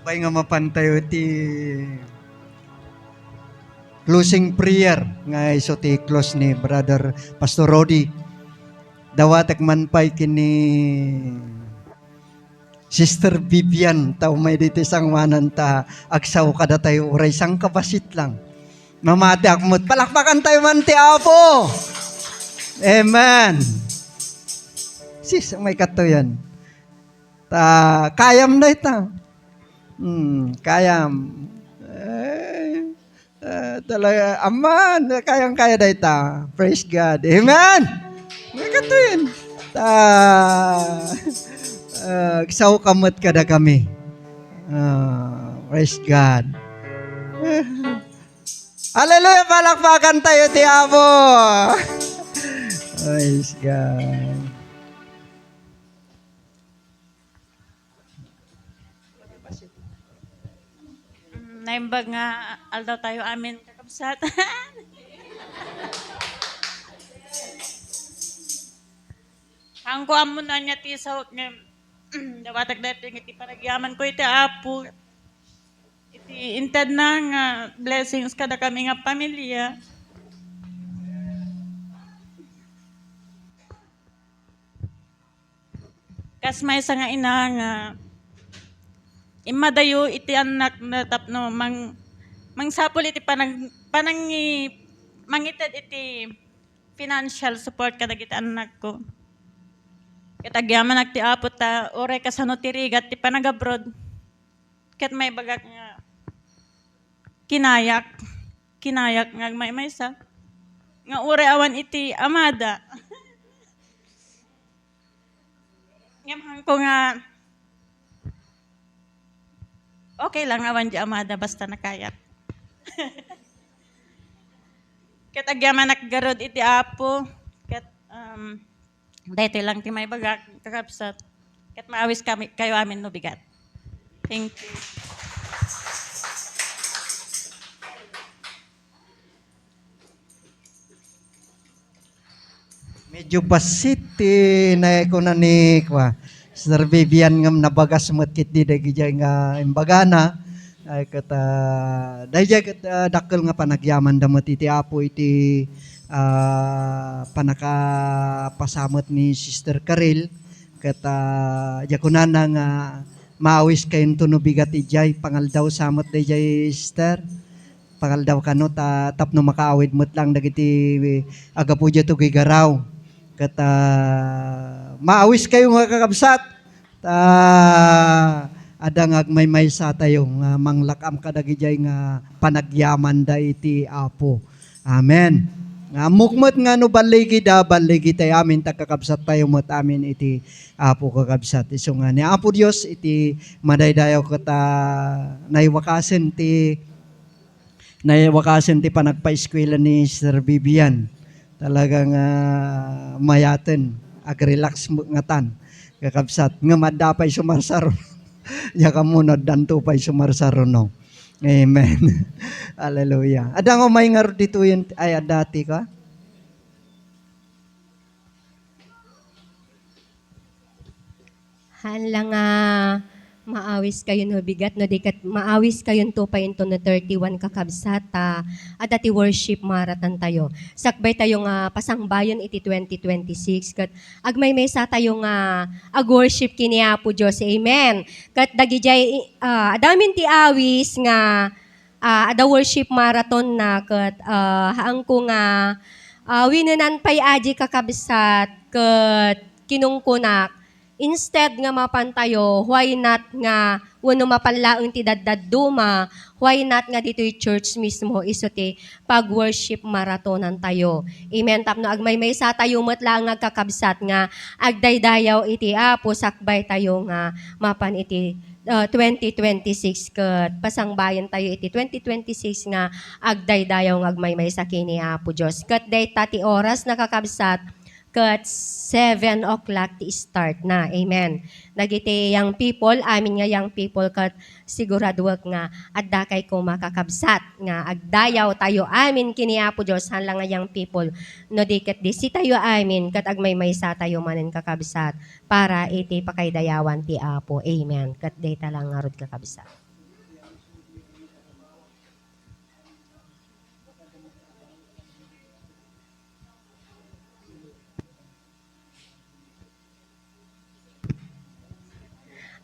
Speaker 7: Bay nga mapantayo ti closing prayer nga iso ti close ni Brother Pastor Rodi. Dawatek man pay kini Sister Vivian ta umay diti sangwanan ta agsaw kada tayo uray sang kabasit lang. Mamati akmot palakpakan tayo man ti Apo. Amen. Sis may katuyan. Ta kayam na ita. Kayam. Talaga aman kayang kaya da ita. Praise God. Amen. May yun. Saw kamot kada kami. Praise God. Hallelujah, palakpakan tayo ti Amo. Praise God.
Speaker 10: Naimbag nga aldaw tayo amin kakabsat. Ang kuam mo na niya ti sa nga dawatag dati nga ti paragyaman ko iti apo. Iti intad na nga blessings kada kami nga pamilya. Kas may isa nga ina nga imadayo iti anak na tapno mangsapol iti mangited iti financial support kada iti anak ko. Katagyaman nagti apo ta oray kasano ti rigat ti panagabroad. Ket may bagak nga kinayak nga maysa nga oray awan iti amada. Ngamhan ko nga okay lang awan di amada basta nakayak. Ket agyaman nakgarod iti apo. Ket daytoy lang ti may bagak kakabsat. Ket maawis kami kayo amin no bigat. Thank you.
Speaker 7: Medyo basit na ko na ni kwa. Sir Vivian ngam nabagas met kit di dagi jay nga imbagana ay kata dayjay ket dakkel nga panagyaman damot iti apo iti panaka pasamot ni Sister Karel kata jakunana nga maawis kayon tuno bigat ijay pangaldaw samot dayjay sister pangaldaw kano tapno makaawid met lang dagiti agapuja to gigaraw kata maawis kayo nga kakabsat adang agmay sa tayo nga manglakam kadagijay nga panagyaman da iti apo. Amen. Nga mukmot nga no baligi tayo amin takakabsat tayo mot amin iti apo kakabsat. Iso nga ni Apo Dios iti madaydayaw kata naiwakasen ti panagpa-eskwela ni Sir Vivian. Talagang mayaten ag-relax nga tan kakabsat nga madapay sumarsaron ya kamunod danto pay sumarsaron no. Amen. Hallelujah. Adang umay nga dito yun ay dati ka?
Speaker 11: Hala nga maawis kayo no bigat no dikat maawis kayo to pa into na 31 kakabsata at ati worship maratan tayo. Sakbay tayo nga pasangbayon iti 2026 kat agmay sa tayo nga ag-worship kini Apo Dios. Amen. Kat dagijay adamin ti awis nga ada worship marathon na kat haang ko nga winunan pay aji kakabsat kat kinungkunak instead nga mapantayo, why not nga wano mapanlaang ti dadduma, why not nga dito yung church mismo iso ti pag-worship maratonan tayo. Amen. Tapno agmay sa tayo matla nga kakabsat nga agdaydayaw iti apo sakbay tayo nga mapan iti 2026 ket pasangbayan tayo iti 2026 nga agdaydayaw nga agmay sa kini Apo Dios. Ket dayta ti oras nakakabsat kat 7 o'clock ti start na. Amen. Dagiti young people, amin nga young people kat siguraduak nga adda kay ko makakabsat nga agdayaw tayo amin kini Apo Dios hanla nga young people no diket di si tayo amin kat agmay sa tayo manen kakabsat para iti pakaydayawan ti Apo. Amen. Kat dayta lang nga rod kakabsat.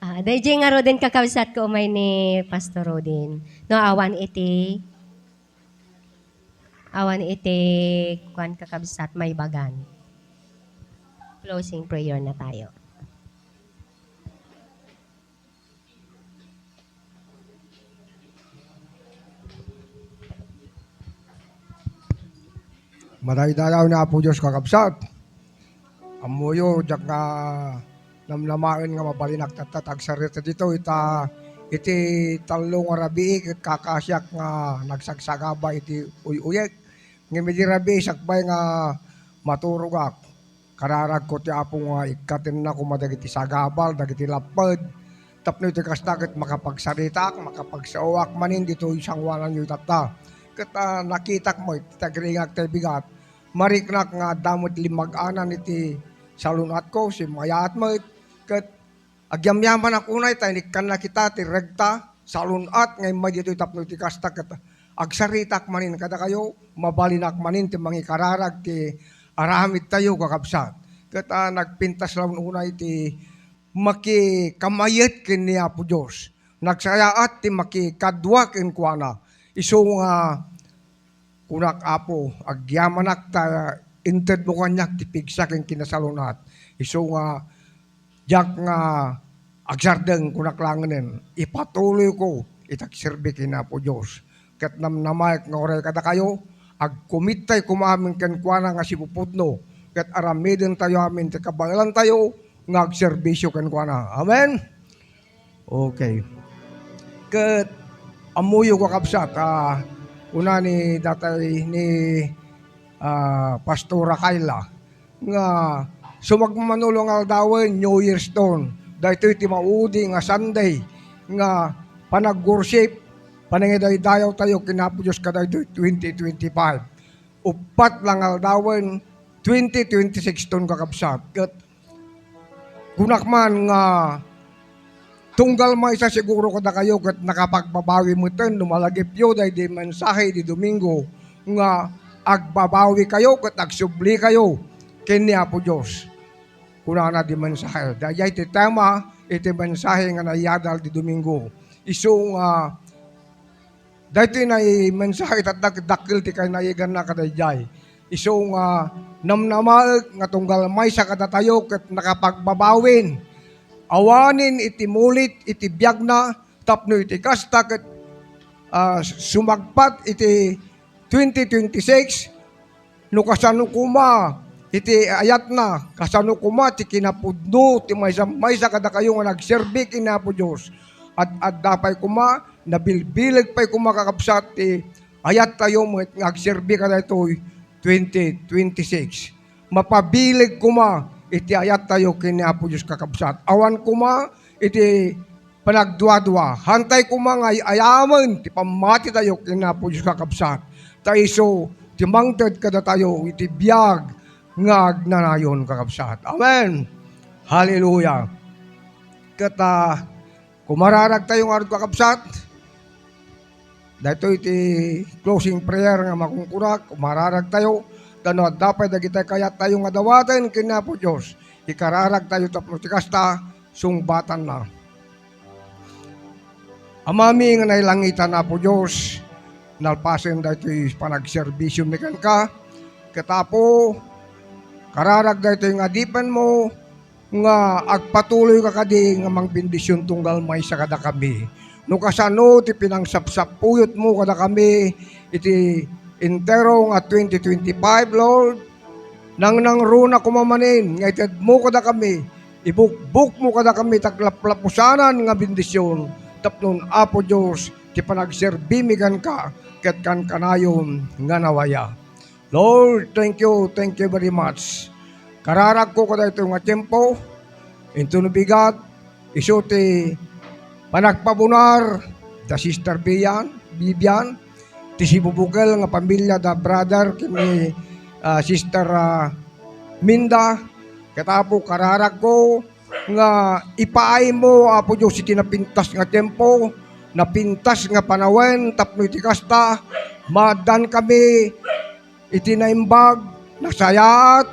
Speaker 11: Dayjay nga rodin kakabsat ko umay ni Pastor Rodin. No, awan iti kuan kakabsat may bagan. Closing prayer na tayo.
Speaker 12: Madaydayaw na po Diyos kakabsat. amuyo jak nga namnamaen nga mabalinak tatatag sarita dito iti talong arabi ket kakasyak nga nagsagsagaba iti uyuyek ngimidi rabi sakbay nga maturugak kararag ko ti apo nga ikaten na kumadagiti sagabal dagiti lapad tapno iti kastakit makapagsaritak makapagsawak manin dito isang wanan yu tata ket nakitak mo iti tagringak ti bigat mariknak nga damot limag-anan iti salunat ko si mayat mo ket agyamyaman ako na itainikkan na kita ti regta salunat ngay may dito tapno ti kastak ket agsaritak manin kada kayo mabalinak manin ti mangikararag ti aramid tayo kakabsat ket nagpintas lawn unay ti makikamayet ken ni Apo Dios nagsayaat ti makikadwa ken kuana isu nga kunak Apo agyamanak ta inted mo kanyak ti pigsa ken kinasalunat isu nga jak nga agsardeng kunak langenen ipatuloy ko itagserbi ken Apo Dios ket namnamayek nga oray kada kayo agkumitay kumamin ken kuana nga sipuputno ket aramiden tayo amin ti kabangalan tayo nga agserbisyo ken kuana amen okay ket amuyo ko kapsat una ni datay ni Pastora Kayla nga sumagmanulong aldawen New Year's Dawn daytoy ti maudi nga Sunday nga panag-worship panangiday-dayaw tayo kinapo Diyos kaday 2025 upat lang aldawen 2026 ton kakabsat ket kunak man nga tunggal may isa siguro kada kayo ket nakapagbabawi mo ten lumalagip yo day di mensahe di Domingo nga agbabawi kayo ket agsubli kayo ken ni Apo Dios kuna na di mensahe dayay ti tema iti mensahe nga nayadal di Domingo isu nga daytoy na mensahe dakil ti kay nayigan na kadayjay isu nga namnamaek nga tunggal may sa kada tayo ket nakapagbabawin awanin iti mulit iti biag na tapno iti kasta ket sumagpat iti 2026 no kasano kuma iti ayat na kasano kuma ti kinapudno ti maysa kada kayo nga nagserbi ken Apo Dios at dapay kuma nabilbilig pay kuma kakabsat ti ayat tayo mo nga agserbi kada itoy 2026 mapabilig kuma iti ayat tayo ken Apo Dios kakabsat awan kuma iti panagduadua hantay kuma nga ayaman ti pamati tayo ken Apo Dios kakabsat taiso ti mangted kada tayo iti biag nga agnanayon kakabsat amen hallelujah kata kumararag tayo nga kakabsat dahito iti closing prayer nga makungkurak kumararag tayo dano at dapat dagitay kayat tayo nga dawaten ken Apo Dios ikararag tayo tapno ti kasta sungbatan na amami nga nailangitan Apo Dios nalpasen dahito panagserbisyo mekan ka katapo kararag dahito nga dipen mo nga agpatuloy ka kadi nga mangbendisyon tunggal may sa kada kami no kasano ti pinangsapsapuyot mo kada kami iti entero nga 2025 Lord nang runa kumamanin nga ited mo kada kami ibukbuk mo kada kami taglaplapusanan nga bendisyon tapnon Apo Dios ti panagserbi migan ka ket kan kanayon nga nawaya Lord thank you very much kararag ko kada ito nga tempo into bigat iso ti panagpabunar da Sister Bibian ti sibubugel nga pamilya da brother kini Sister Minda katapo kararag ko nga ipaay mo Apo Dios iti napintas nga tempo napintas nga panawen tapno iti kasta madan kami iti naimbag nasayat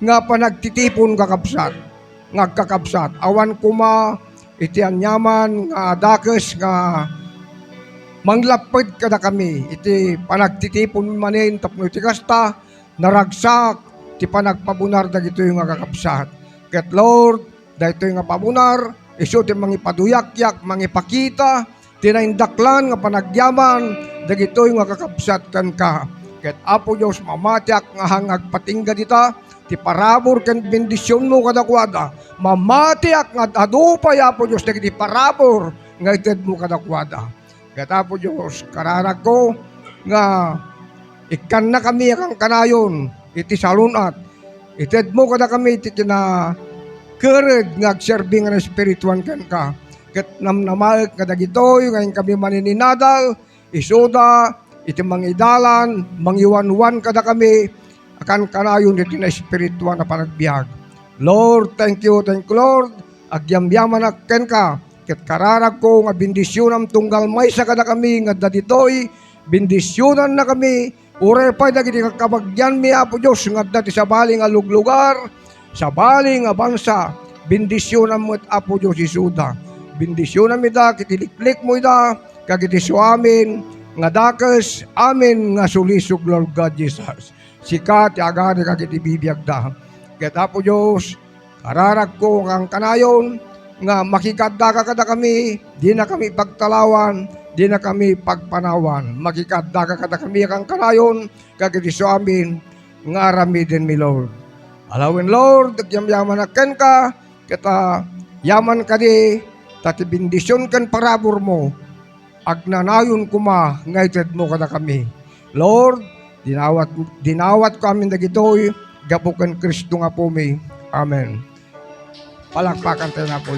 Speaker 12: nga panagtitipon kakabsat ngagkakabsat awan kuma iti anyaman nga dakes nga manglaped kada kami iti panagtitipon manin tapno iti kasta naragsak ti panagpabunar dagitoy nga kakabsat ket Lord daytoy nga pabunar isu ti mangipaduyak-yak mangipakita ti naindaklan nga panagyaman dagitoy nga kakabsat kan ka Ket Apo Diyos mamatiak nga hangag patingga dita, ti parabor ken bendisyon mo kadakwada. Mamatiak nga adupay Apo Diyos dagiti parabor nga ited mo kadakwada. Ket Apo Diyos, kararag ko nga ikan na kami akang kanayon, iti salunat. Ited mo kada kami iti kina kered nga agserbing nga espirituan ken ka. Ket namnamal kadagitoy ngayon kami manininadal, isuda, iti mangidalan, mangiwanwan kada kami, akan kanayon iti na espirituan na panagbiag. Lord, thank you Lord, agyamyaman ken ka, ket kararag ko nga bendisyonan tunggal maysa kada kami nga daditoy, bendisyonan na kami, urepay dagiti kakabagyan mi Apo Diyos nga dati sa baling nga luglugar, sa baling nga bansa, bendisyonan mo Apo Diyos isuda. Bendisyonan mi da, kitiliklik mo da, kagiti suamin, nga dakes, amin nga sulisog Lord God Jesus. Sika ti agari kagiti bibiyag da. Ket Apo Diyos, kararag ko ang kanayon, nga makikadda ka kada kami, di na kami pagtalawan, di na kami pagpanawan. Makikadda ka kada kami ang kanayon, kagiti suamin, nga aramidin mi Lord. Alawin Lord, yaman na ken ka, kita yaman ka di, tati bendisyon kan parabor mo, agnanayon kuma, ngaited mo kada kami. Lord, dinawat ko amin dagitoy, gapukan Kristo nga po mi. Amen. Palakpakan tayo na po.